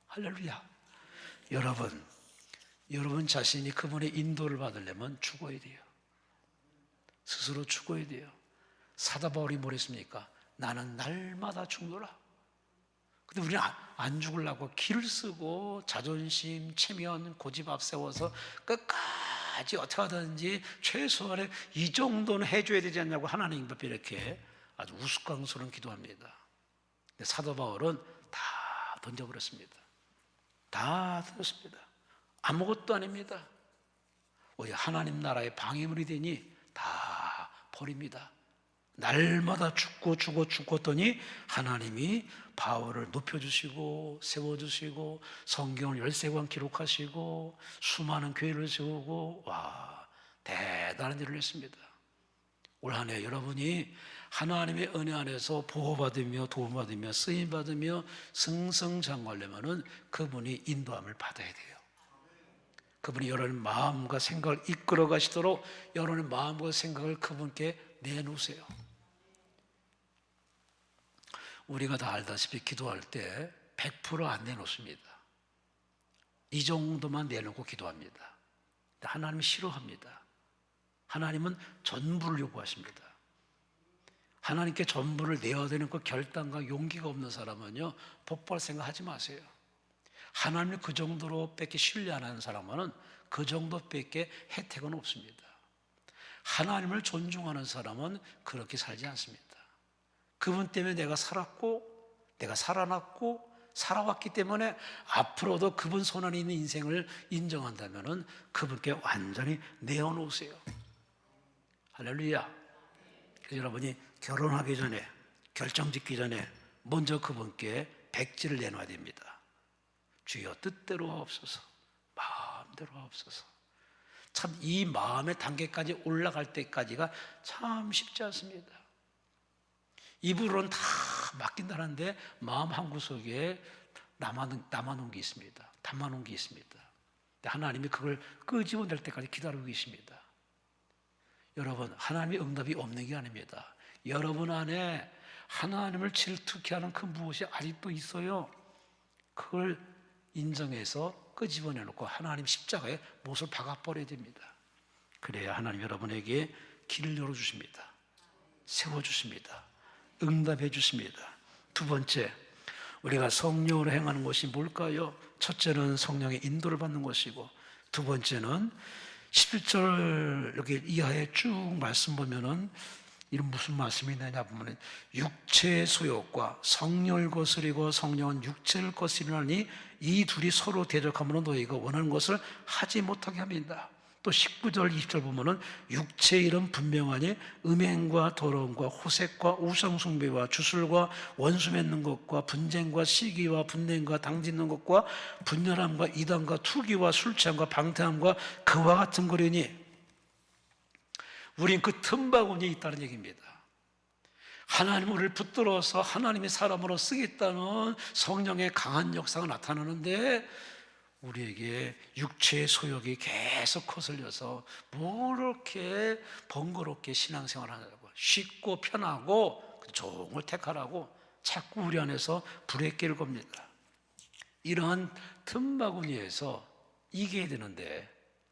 할렐루야. 여러분 자신이 그분의 인도를 받으려면 죽어야 돼요. 스스로 죽어야 돼요. 사도 바울이 뭐랬습니까? 나는 날마다 죽노라. 근데 우리는 안 죽으려고 길을 쓰고 자존심, 체면, 고집 앞세워서 끝까지 어떻게 하든지 최소한의 이 정도는 해줘야 되지 않냐고 하나님 앞에 이렇게 아주 우스꽝스러운 기도합니다. 근데 사도 바울은 다 던져버렸습니다. 다 던졌습니다. 아무것도 아닙니다. 오히려 하나님 나라의 방해물이 되니 다 버립니다. 날마다 죽었더니 하나님이 바울을 높여주시고 세워주시고 성경을 13권 기록하시고 수많은 교회를 세우고, 와, 대단한 일을 했습니다. 올 한 해 여러분이 하나님의 은혜 안에서 보호받으며 도움받으며 쓰임받으며 승승장구하려면 그분이 인도함을 받아야 돼요. 그분이 여러분의 마음과 생각을 이끌어 가시도록 여러분의 마음과 생각을 그분께 내놓으세요. 우리가 다 알다시피 기도할 때 100% 안 내놓습니다. 이 정도만 내놓고 기도합니다. 하나님은 싫어합니다. 하나님은 전부를 요구하십니다. 하나님께 전부를 내어야 되는 그 결단과 용기가 없는 사람은요, 복받을 생각하지 마세요. 하나님을 그 정도로 밖에 신뢰 안 하는 사람은 그 정도 밖에 혜택은 없습니다. 하나님을 존중하는 사람은 그렇게 살지 않습니다. 그분 때문에 내가 살았고 내가 살아났고 살아왔기 때문에 앞으로도 그분 손 안에 있는 인생을 인정한다면 그분께 완전히 내어놓으세요. 할렐루야. 그래서 여러분이 결혼하기 전에, 결정짓기 전에 먼저 그분께 백지를 내놔야 됩니다. 주여 뜻대로 하옵소서, 마음대로 하옵소서. 참 이 마음의 단계까지 올라갈 때까지가 참 쉽지 않습니다. 입으로는 다 맡긴다는데 마음 한구석에 남아놓은 게 있습니다. 담아놓은 게 있습니다. 하나님이 그걸 끄집어낼 때까지 기다리고 계십니다. 여러분, 하나님의 응답이 없는 게 아닙니다. 여러분 안에 하나님을 질투케 하는 그 무엇이 아직도 있어요. 그걸 인정해서 끄집어내놓고 하나님 십자가에 못을 박아버려야 됩니다. 그래야 하나님 여러분에게 길을 열어주십니다. 세워주십니다. 응답해 주십니다. 두 번째, 우리가 성령으로 행하는 것이 뭘까요? 첫째는 성령의 인도를 받는 것이고, 두 번째는 11절 여기 이하에 쭉 말씀 보면은 이런 무슨 말씀이 있느냐 보면 육체의 소욕과 성령을 거스리고 성령은 육체를 거스리나니 이 둘이 서로 대적하므로 너희가 원하는 것을 하지 못하게 합니다. 또 19절 20절 보면은 육체의 일은 분명하니 음행과 더러움과 호색과 우상숭배와 주술과 원수 맺는 것과 분쟁과 시기와 분냄과 당짓는 것과 분열함과 이단과 투기와 술취함과 방탕함과 그와 같은 거리니 우린 그 틈바구니에 있다는 얘기입니다. 하나님 우리를 붙들어서 하나님의 사람으로 쓰겠다는 성령의 강한 역사가 나타나는데 우리에게 육체의 소욕이 계속 거슬려서 뭐 이렇게 번거롭게 신앙생활 하냐고, 쉽고 편하고 좋은 걸 택하라고 자꾸 우리 안에서 불의 길을 겁니다. 이러한 틈바구니에서 이겨야 되는데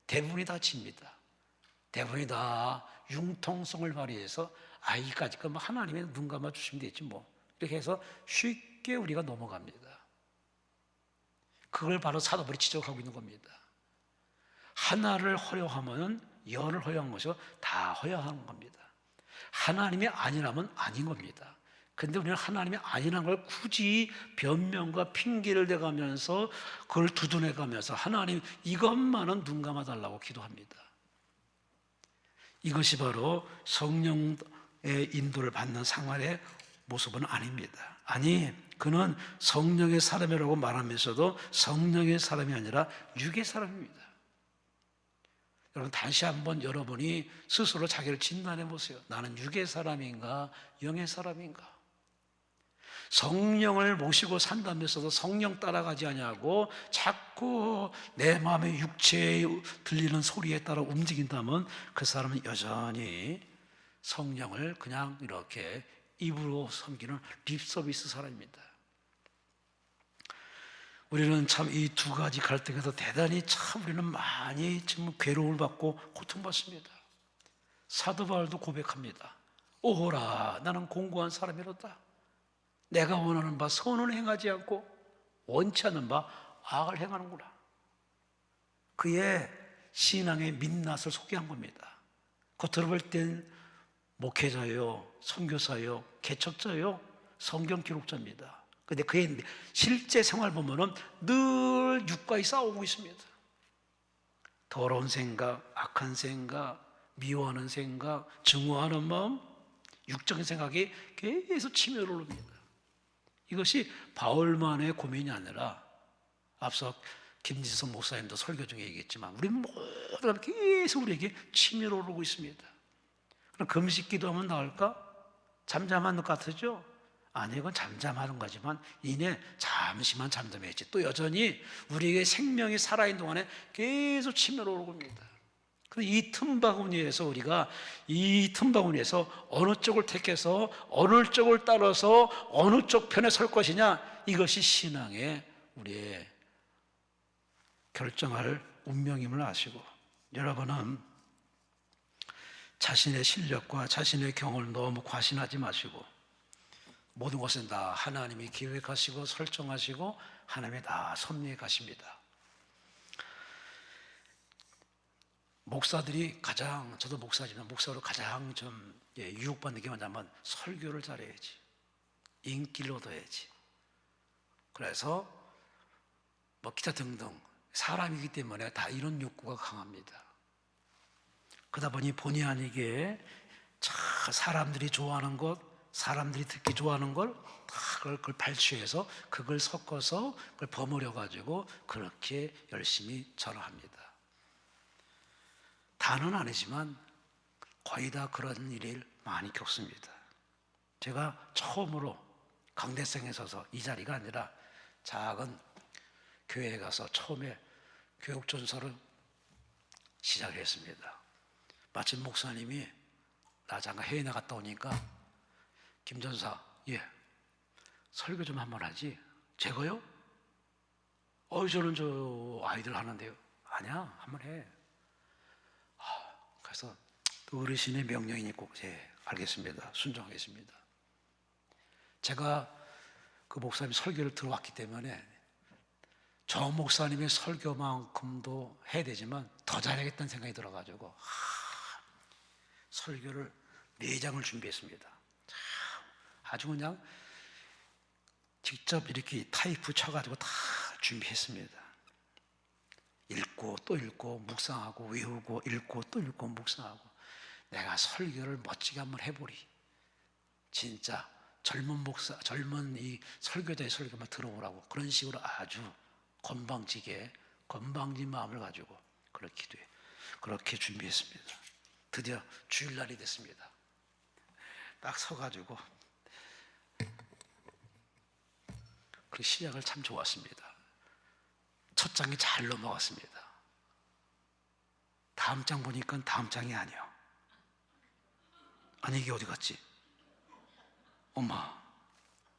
대부분이 다 집니다. 대부분이 다 융통성을 발휘해서 이까짓 거 하나님의 눈 감아 주시면 되지 뭐, 이렇게 해서 쉽게 우리가 넘어갑니다. 그걸 바로 사도바울이 지적하고 있는 겁니다. 하나를 허용하면 열을 허용한 것이고 다 허용하는 겁니다. 하나님이 아니라면 아닌 겁니다. 근데 우리는 하나님이 아니라는 걸 굳이 변명과 핑계를 대가면서 그걸 두둔해가면서 하나님 이것만은 눈 감아달라고 기도합니다. 이것이 바로 성령의 인도를 받는 생활의 모습은 아닙니다. 아니, 그는 성령의 사람이라고 말하면서도 성령의 사람이 아니라 육의 사람입니다. 여러분, 다시 한번 여러분이 스스로 자기를 진단해 보세요. 나는 육의 사람인가 영의 사람인가? 성령을 모시고 산다면서도 성령 따라가지 아니하고 자꾸 내 마음의 육체에 들리는 소리에 따라 움직인다면 그 사람은 여전히 성령을 그냥 이렇게 입으로 섬기는 립서비스 사람입니다. 우리는 참 이 두 가지 갈등에서 대단히 참 우리는 많이 지금 괴로움을 받고 고통받습니다. 사도 바울도 고백합니다. 오호라, 나는 공고한 사람이로다. 내가 원하는 바 선은 행하지 않고 원치 않는 바 악을 행하는구나. 그의 신앙의 민낯을 소개한 겁니다. 겉으로 볼 땐 목회자요, 선교사요, 개척자요, 성경 기록자입니다. 그런데 그의 실제 생활 보면은 늘 육과의 싸우고 있습니다. 더러운 생각, 악한 생각, 미워하는 생각, 증오하는 마음, 육적인 생각이 계속 치밀어 오릅니다. 이것이 바울만의 고민이 아니라 앞서 김지성 목사님도 설교 중에 얘기했지만 우리 모두가 계속 우리에게 치밀어 오르고 있습니다. 그럼 금식 기도하면 나을까? 잠잠한 것 같으죠? 아니, 이건 잠잠하는 거지만 이내 잠시만 잠잠했지 또 여전히 우리에게 생명이 살아있는 동안에 계속 치밀어 오르고 옵니다. 이 틈바구니에서 우리가 이 틈바구니에서 어느 쪽을 택해서 어느 쪽을 따라서 어느 쪽 편에 설 것이냐, 이것이 신앙의 우리의 결정할 운명임을 아시고, 여러분은 자신의 실력과 자신의 경험을 너무 과신하지 마시고, 모든 것은 다 하나님이 기획하시고 설정하시고 하나님이 다 섭리해 가십니다. 목사들이 가장, 저도 목사지만 목사로 가장 좀 유혹받는 게 뭐냐면 설교를 잘해야지, 인기를 얻어야지. 그래서 뭐 기타 등등 사람이기 때문에 다 이런 욕구가 강합니다. 그러다 보니 본의 아니게 사람들이 좋아하는 것, 사람들이 듣기 좋아하는 걸 다 그걸 발췌해서 그걸 섞어서 그걸 버무려 가지고 그렇게 열심히 전화합니다. 다는 아니지만 거의 다 그런 일을 많이 겪습니다. 제가 처음으로 강대상에 서서 이 자리가 아니라 작은 교회에 가서 처음에 교육전서를 시작을 했습니다. 마침 목사님이 나 잠깐 해외 나갔다 오니까 김 전사, 설교 좀 한번 하지. 제가요? 저는 저 아이들 하는데요. 아니야, 한번 해. 그래서 어르신의 명령이니 꼭 알겠습니다. 순종하겠습니다. 제가 그 목사님 설교를 들어왔기 때문에 저 목사님의 설교만큼도 해야 되지만 더 잘하겠다는 생각이 들어가지고 설교를 4장을 준비했습니다. 아주 그냥 직접 이렇게 타이프 쳐가지고 다 준비했습니다. 읽고 또 읽고 묵상하고 외우고 읽고 또 읽고 묵상하고, 내가 설교를 멋지게 한번 해보리. 진짜 젊은 이 설교자의 설교만 들어오라고, 그런 식으로 아주 건방진 마음을 가지고 그렇게 준비했습니다. 드디어 주일날이 됐습니다. 딱 서가지고 그 시작을 참 좋았습니다. 첫 장이 잘 넘어갔습니다. 다음 장 보니까 다음 장이 아니야. 아니, 이게 어디 갔지? 엄마,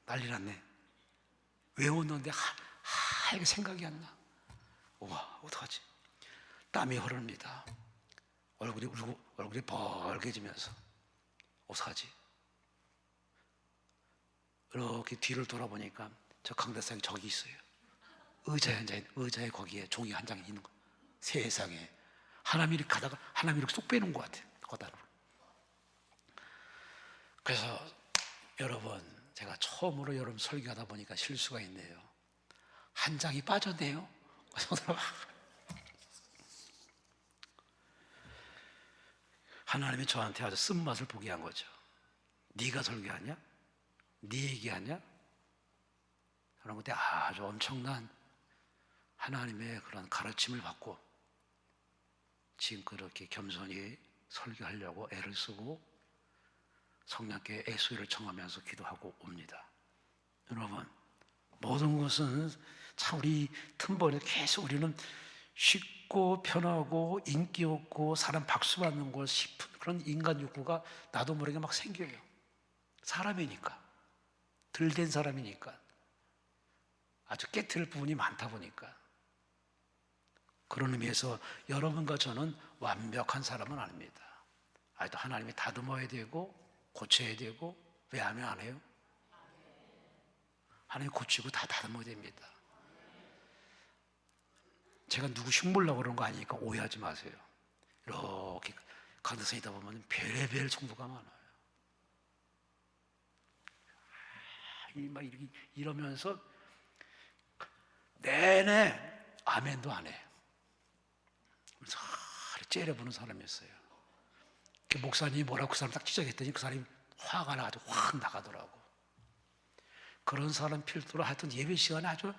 난리 났네. 외웠는데 하얗게 생각이 안 나. 우와, 어떡하지? 땀이 흐릅니다. 얼굴이 벌개지면서 어떡하지? 이렇게 뒤를 돌아보니까 저 강대상이 저기 있어요. 의자에 앉아있는, 의자에 거기에 종이 한 장이 있는 거. 세상에. 하나님이 이렇게 가다가 하나님이 이렇게 쏙 빼놓은 것 같아요. 거다로. 그래서 여러분, 제가 처음으로 여러분 설교하다 보니까 실수가 있네요. 한 장이 빠졌네요. 하나님이 저한테 아주 쓴맛을 보게 한 거죠. 네가 설교하냐? 네 얘기하냐? 그런 것때 아주 엄청난 하나님의 그런 가르침을 받고 지금 그렇게 겸손히 설교하려고 애를 쓰고 성령께 애수를 청하면서 기도하고 옵니다. 여러분, 모든 것은 참 우리 틈벌에 계속 우리는 쉽고 편하고 인기 없고 사람 박수 받는 걸 싶은 그런 인간 욕구가 나도 모르게 막 생겨요. 사람이니까, 들된 사람이니까, 아주 깨트릴 부분이 많다 보니까. 그런 의미에서 여러분과 저는 완벽한 사람은 아닙니다. 아직도 하나님이 다듬어야 되고 고쳐야 되고. 왜 하면 안 해요? 하나님 고치고 다 다듬어야 됩니다. 제가 누구 흉보려고 그런 거 아니니까 오해하지 마세요. 이렇게 강대상이다 보면 별의별 정보가 많아요. 막 이러면서 내내 아멘도 안 해. 그래서 째려보는 사람이었어요. 그 목사님이 뭐라고 그 사람 딱 지적했더니 그 사람이 화가 나가지고 확 나가더라고. 그런 사람 필두로 하여튼 예배 시간에 아주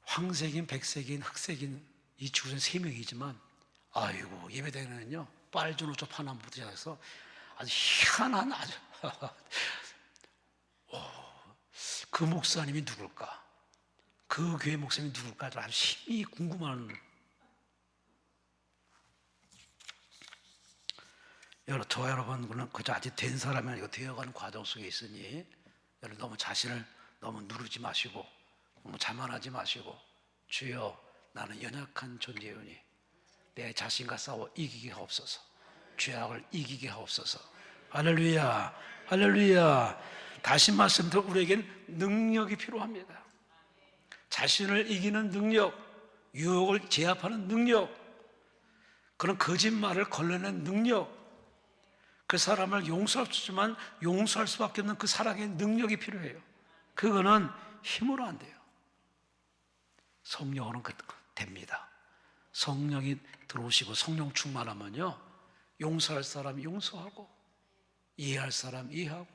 황색인, 백색인, 흑색인 이 지구촌 3명이지만 아이고 예배 때는요 빨주노초 파남부터 시작해서 아주 희한한 아주 그 목사님이 누굴까? 그 교회 목사님이 누굴까? 아주 심히 궁금한. 저와 여러분은 그저 아직 된 사람이 아니고 되어가는 과정 속에 있으니 여러분 너무 자신을 너무 누르지 마시고 너무 자만하지 마시고 주여 나는 연약한 존재이오니 내 자신과 싸워 이기게 하옵소서. 죄악을 이기게 하옵소서. 할렐루야, 할렐루야. 다시 말씀드려 우리에겐 능력이 필요합니다. 자신을 이기는 능력, 유혹을 제압하는 능력, 그런 거짓말을 걸러내는 능력, 그 사람을 용서할 수 있지만 용서할 수밖에 없는 그 사랑의 능력이 필요해요. 그거는 힘으로 안 돼요. 성령으로는 됩니다. 성령이 들어오시고 성령 충만하면요, 용서할 사람 용서하고 이해할 사람 이해하고.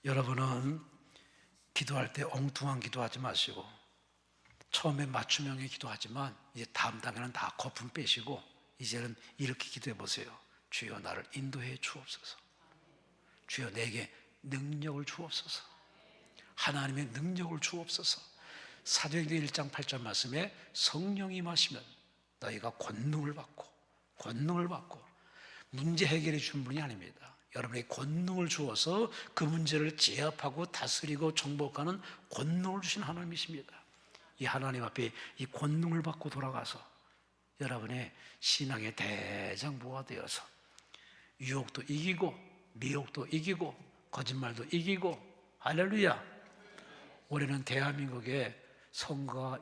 여러분은 기도할 때 엉뚱한 기도하지 마시고 처음에 맞춤형의 기도하지만 이제 다음 단계는 다 거품 빼시고 이제는 이렇게 기도해 보세요. 주여 나를 인도해 주옵소서. 주여 내게 능력을 주옵소서. 하나님의 능력을 주옵소서. 사도행전 1장 8절 말씀에 성령이 임하시면 너희가 권능을 받고 문제 해결해 주는 분이 아닙니다. 여러분에게 권능을 주어서 그 문제를 제압하고 다스리고 정복하는 권능을 주신 하나님이십니다. 이 하나님 앞에 이 권능을 받고 돌아가서 여러분의 신앙의 대장부가 되어서 유혹도 이기고 미혹도 이기고 거짓말도 이기고. 할렐루야. 올해는 대한민국의 선거가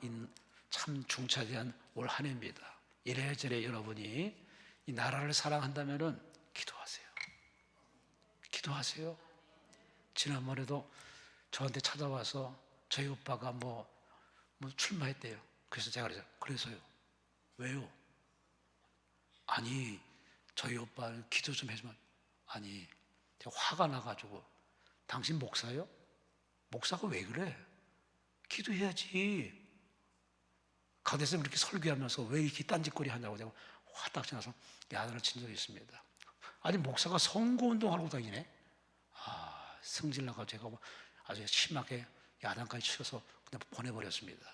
참 중차대한 올 한 해입니다. 이래저래 여러분이 이 나라를 사랑한다면 기도하세요. 기도하세요. 지난번에도 저한테 찾아와서 저희 오빠가 뭐 출마했대요. 그래서 제가 그래서요. 왜요? 아니 저희 오빠 기도 좀 해주면. 아니 제가 화가 나가지고 당신 목사요? 목사가 왜 그래? 기도해야지. 가대에서 그렇게 설교하면서 왜 이렇게 딴짓거리 하냐고 제가 화딱 지나서 야단을 친 적이 있습니다. 아니 목사가 선거운동하고 다니네. 성질 나가지고 제가 아주 심하게 야단까지 치셔서 그냥 보내버렸습니다.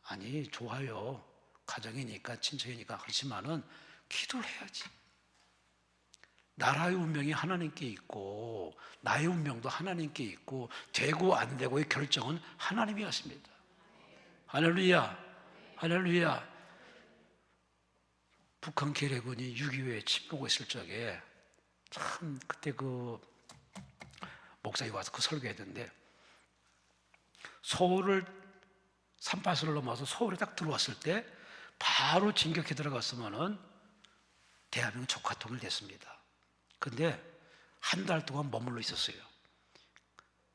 아니 좋아요. 가정이니까 친척이니까. 그렇지만은 기도를 해야지. 나라의 운명이 하나님께 있고 나의 운명도 하나님께 있고 되고 안 되고의 결정은 하나님이 하십니다. 할렐루야, 할렐루야. 북한 계례군이 6.25에 침공을 했을 적에 참 그때 그 목사님이 와서 그 설교했는데 서울을 38선을 넘어서 서울에 딱 들어왔을 때 바로 진격해 들어갔으면은 대한민국 적화통일 됐습니다. 근데 한 달 동안 머물러 있었어요.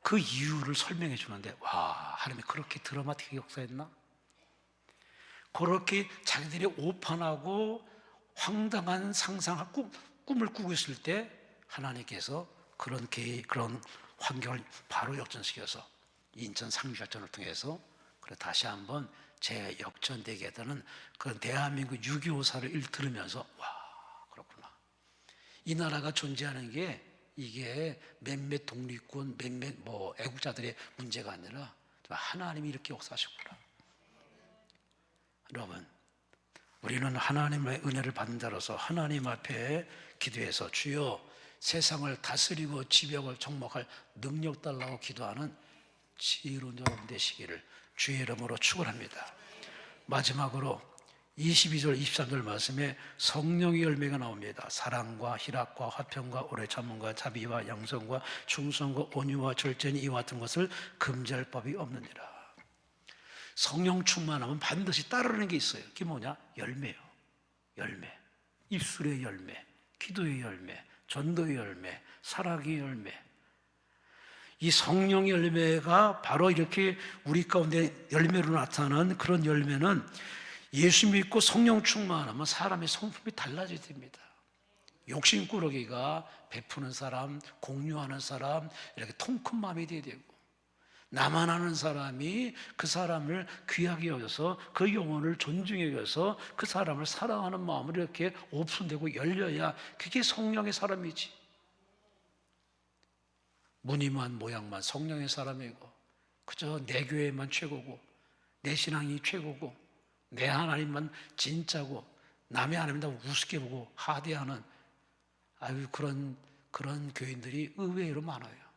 그 이유를 설명해 주는데 와, 하나님이 그렇게 드라마틱하게 역사했나? 그렇게 자기들이 오판하고 황당한 상상하고 꿈을 꾸고 있을 때 하나님께서 그런 환경을 바로 역전시켜서 인천 상륙작전을 통해서 다시 한번 재역전되게 되는 그런 대한민국 6.25사를 들으면서 와, 그렇구나. 이 나라가 존재하는 게 이게 몇몇 독립군, 몇몇 애국자들의 문제가 아니라 하나님이 이렇게 역사하셨구나. 여러분, 우리는 하나님의 은혜를 받는 자로서 하나님 앞에 기도해서 주여 세상을 다스리고 지배하고 정복할 능력 달라고 기도하는 지혜로운 여러분 되시기를 주의 이름으로 축원합니다. 마지막으로 22절 23절 말씀에 성령의 열매가 나옵니다. 사랑과 희락과 화평과 오래 참음과 자비와 양성과 충성과 온유와 절제니 이와 같은 것을 금지할 법이 없느니라. 성령 충만하면 반드시 따르는 게 있어요. 그게 뭐냐? 열매요. 열매. 입술의 열매, 기도의 열매, 전도의 열매, 사랑의 열매. 이 성령의 열매가 바로 이렇게 우리 가운데 열매로 나타나는 그런 열매는 예수 믿고 성령 충만하면 사람의 성품이 달라져야 됩니다. 욕심꾸러기가 베푸는 사람, 공유하는 사람, 이렇게 통 큰 마음이 돼야 되고, 나만 아는 사람이 그 사람을 귀하게 여겨서 그 영혼을 존중해 여겨서 그 사람을 사랑하는 마음으로 이렇게 오픈되고 열려야 그게 성령의 사람이지. 무늬만 모양만 성령의 사람이고 그저 내 교회만 최고고 내 신앙이 최고고 내 하나님만 진짜고 남의 하나님 다 우습게 보고 하대하는 그런 교인들이 의외로 많아요.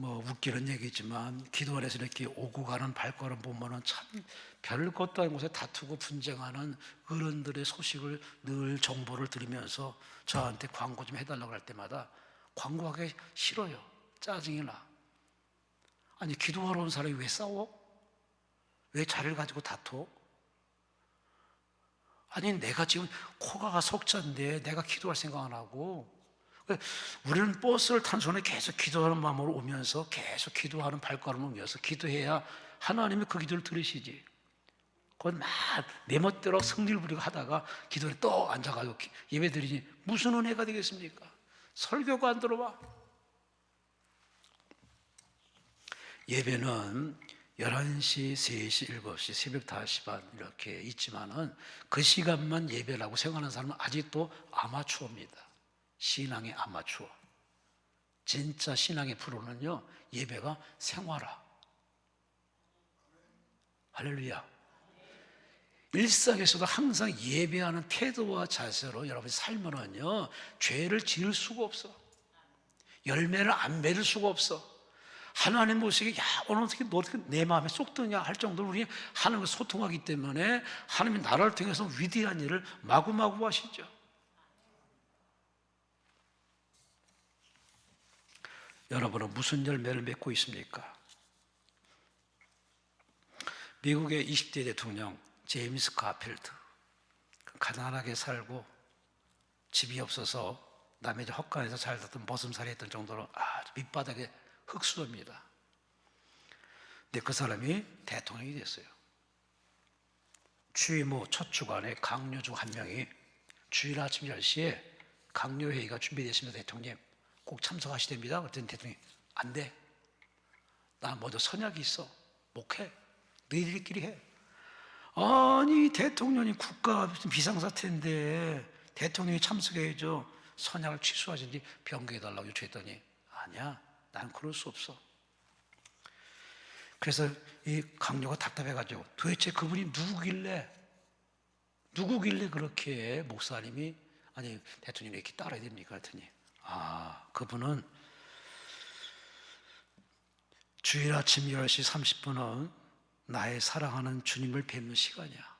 뭐 웃기는 얘기지만 기도 안에서 이렇게 오고 가는 발걸음 보면은 참 별것도 아닌 곳에 다투고 분쟁하는 어른들의 소식을 늘 정보를 들으면서 저한테 광고 좀 해달라고 할 때마다 광고하기 싫어요. 짜증이 나. 아니 기도하러 온 사람이 왜 싸워? 왜 자리를 가지고 다퉈? 아니 내가 지금 코가 석자인데 내가 기도할 생각 안 하고 우리는 버스를 탄 손에 계속 기도하는 마음으로 오면서 계속 기도하는 발걸음을 오면서 기도해야 하나님이 그 기도를 들으시지. 그건 막 내 멋대로 성질 부리고 하다가 기도에 또 앉아가지고 예배 드리니 무슨 은혜가 되겠습니까? 설교가 안 들어와. 예배는 11시, 3시, 7시, 새벽 5시 반 이렇게 있지만은 그 시간만 예배라고 생각하는 사람은 아직도 아마추어입니다. 신앙의 아마추어. 진짜 신앙의 프로는요, 예배가 생활화. 할렐루야. 일상에서도 항상 예배하는 태도와 자세로 여러분이 살면은요, 죄를 지을 수가 없어. 열매를 안 맺을 수가 없어. 하나님 보시기에 오늘 어떻게 너 어떻게 내 마음에 쏙 드냐 할 정도로 우리 하나님과 소통하기 때문에 하나님이 나라를 통해서 위대한 일을 마구마구 하시죠. 여러분은 무슨 열매를 맺고 있습니까? 미국의 20대 대통령 제임스 가필드, 가난하게 살고 집이 없어서 남의 집 헛간에서 살던 머슴살이 했던 정도로 아주 밑바닥에 흙수저입니다. 근데 그 사람이 대통령이 됐어요. 취임 후 첫 주간에 강요 중 한 명이 주일 아침 10시에 강요회의가 준비됐습니다. 대통령 꼭 참석하셔야 됩니다. 그랬더니 대통령이 안 돼. 나 먼저 선약이 있어. 목해. 너희들끼리 해. 아니 대통령이 국가 비상사태인데 대통령이 참석해야죠. 선약을 취소하든지 변경해달라고 요청했더니 아니야. 난 그럴 수 없어. 그래서 이 강요가 답답해가지고 도대체 그분이 누구길래 그렇게 목사님이 아니 대통령이 이렇게 따라야 됩니까? 그랬더니 그분은 주일 아침 10시 30분은 나의 사랑하는 주님을 뵙는 시간이야.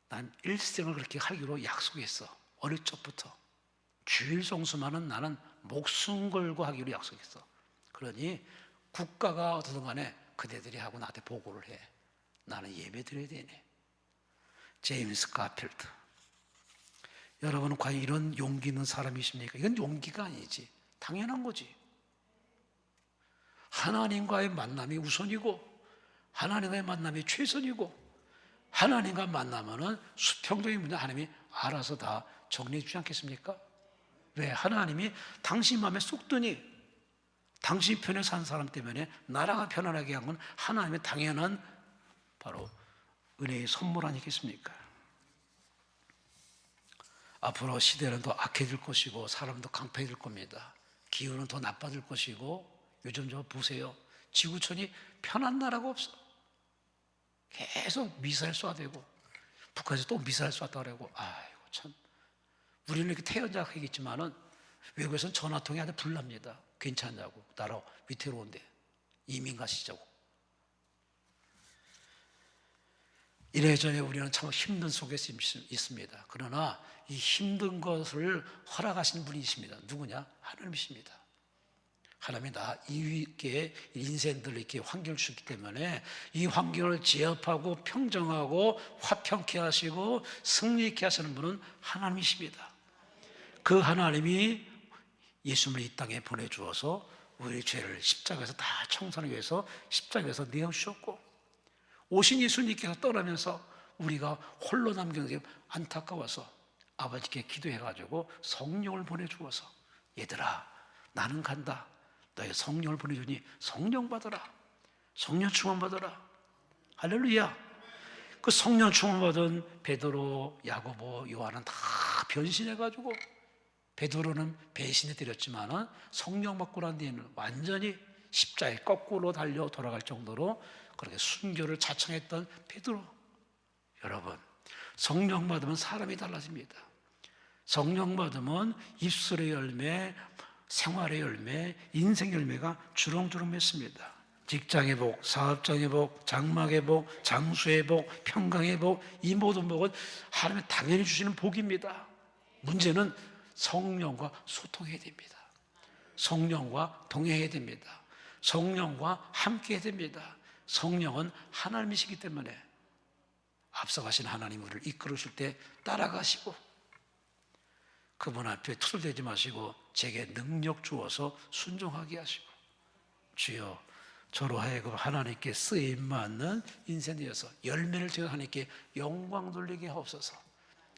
난 일생을 그렇게 하기로 약속했어. 어릴 적부터 주일 성수만은 나는 목숨 걸고 하기로 약속했어. 그러니 국가가 어떻든 간에 그대들이 하고 나한테 보고를 해. 나는 예배 드려야 되네. 제임스 가필드. 여러분은 과연 이런 용기 있는 사람이십니까? 이건 용기가 아니지. 당연한 거지. 하나님과의 만남이 우선이고 하나님과의 만남이 최선이고 하나님과 만나면은 수평적인 문제 하나님이 알아서 다 정리해 주지 않겠습니까? 왜? 하나님이 당신 마음에 쏙 드니 당신 편에 산 사람 때문에 나라가 편안하게 한 건 하나님의 당연한 바로 은혜의 선물 아니겠습니까? 앞으로 시대는 더 악해질 것이고 사람도 강팍해질 겁니다. 기후는 더 나빠질 것이고 요즘 저 보세요. 지구촌이 편한 나라가 없어. 계속 미사일 쏴대고 북한에서 또 미사일 쐈다고 그러고 아이고 참 우리는 이렇게 태연작하겠지만은 외국에서는 전화통이 아주 불납니다. 괜찮냐고 나라 위태로운데 이민 가시자고. 이래저래 우리는 참 힘든 속에 있습니다. 그러나 이 힘든 것을 허락하신 분이십니다. 누구냐? 하나님이십니다. 하나님이 나 이위께 인생들 이렇게 환경을 주셨기 때문에 이 환경을 제압하고 평정하고 화평케 하시고 승리케 하시는 분은 하나님이십니다. 그 하나님이 예수님을 이 땅에 보내주어서 우리 죄를 십자가에서 다 청산하기 위해서 십자가에서 내어주셨고 오신 예수님께서 떠나면서 우리가 홀로 남겨진 게 안타까워서 아버지께 기도해가지고 성령을 보내주어서 얘들아 나는 간다. 너의 성령을 보내주니 성령 받아라. 성령 충만 받아라. 할렐루야. 그 성령 충만 받은 베드로, 야고보, 요한은 다 변신해가지고, 베드로는 배신해 드렸지만 성령 받고 난 뒤에는 완전히 십자가에 거꾸로 달려 돌아갈 정도로 그렇게 순교를 자청했던 베드로. 여러분, 성령 받으면 사람이 달라집니다. 성령 받으면 입술의 열매, 생활의 열매, 인생 열매가 주렁주렁 맺습니다. 직장의 복, 사업장의 복, 장막의 복, 장수의 복, 평강의 복, 이 모든 복은 하나님이 당연히 주시는 복입니다. 문제는 성령과 소통해야 됩니다. 성령과 동행해야 됩니다. 성령과 함께 해야 됩니다. 성령은 하나님이시기 때문에 앞서가신 하나님 우리를 이끌으실 때 따라가시고, 그분 앞에 투덜대지 마시고 제게 능력 주어서 순종하게 하시고, 주여 저로 하여금 하나님께 쓰임받는 인생 되어서 열매를 지어 하나님께 영광 돌리게 하옵소서.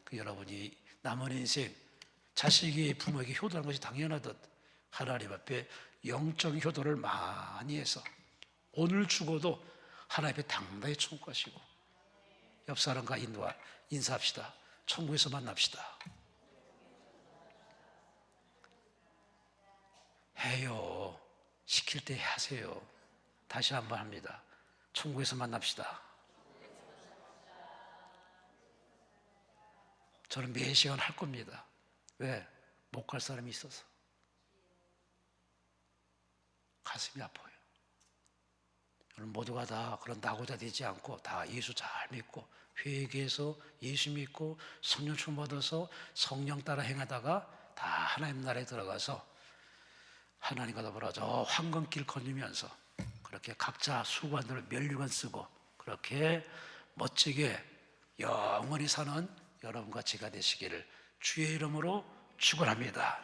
그 여러분이 남은 인생 자식이 부모에게 효도하는 것이 당연하듯 하나님 앞에 영적 효도를 많이 해서 오늘 죽어도 하나님 앞에 당당히 천국하시고, 옆 사람과 인사합시다. 천국에서 만납시다. 해요. 시킬 때 하세요. 다시 한번 합니다. 천국에서 만납시다. 저는 매 시간 할 겁니다. 왜? 못 갈 사람이 있어서. 가슴이 아파요. 여러분 모두가 다 그런 낙오자 되지 않고 다 예수 잘 믿고 회개해서 예수 믿고 성령 충만 받아서 성령 따라 행하다가 다 하나님 나라에 들어가서 하나님과 더불어 저 황금길 걸으면서 그렇게 각자 수관들을 면류관 쓰고 그렇게 멋지게 영원히 사는 여러분과 제가 되시기를 주의 이름으로 축원합니다.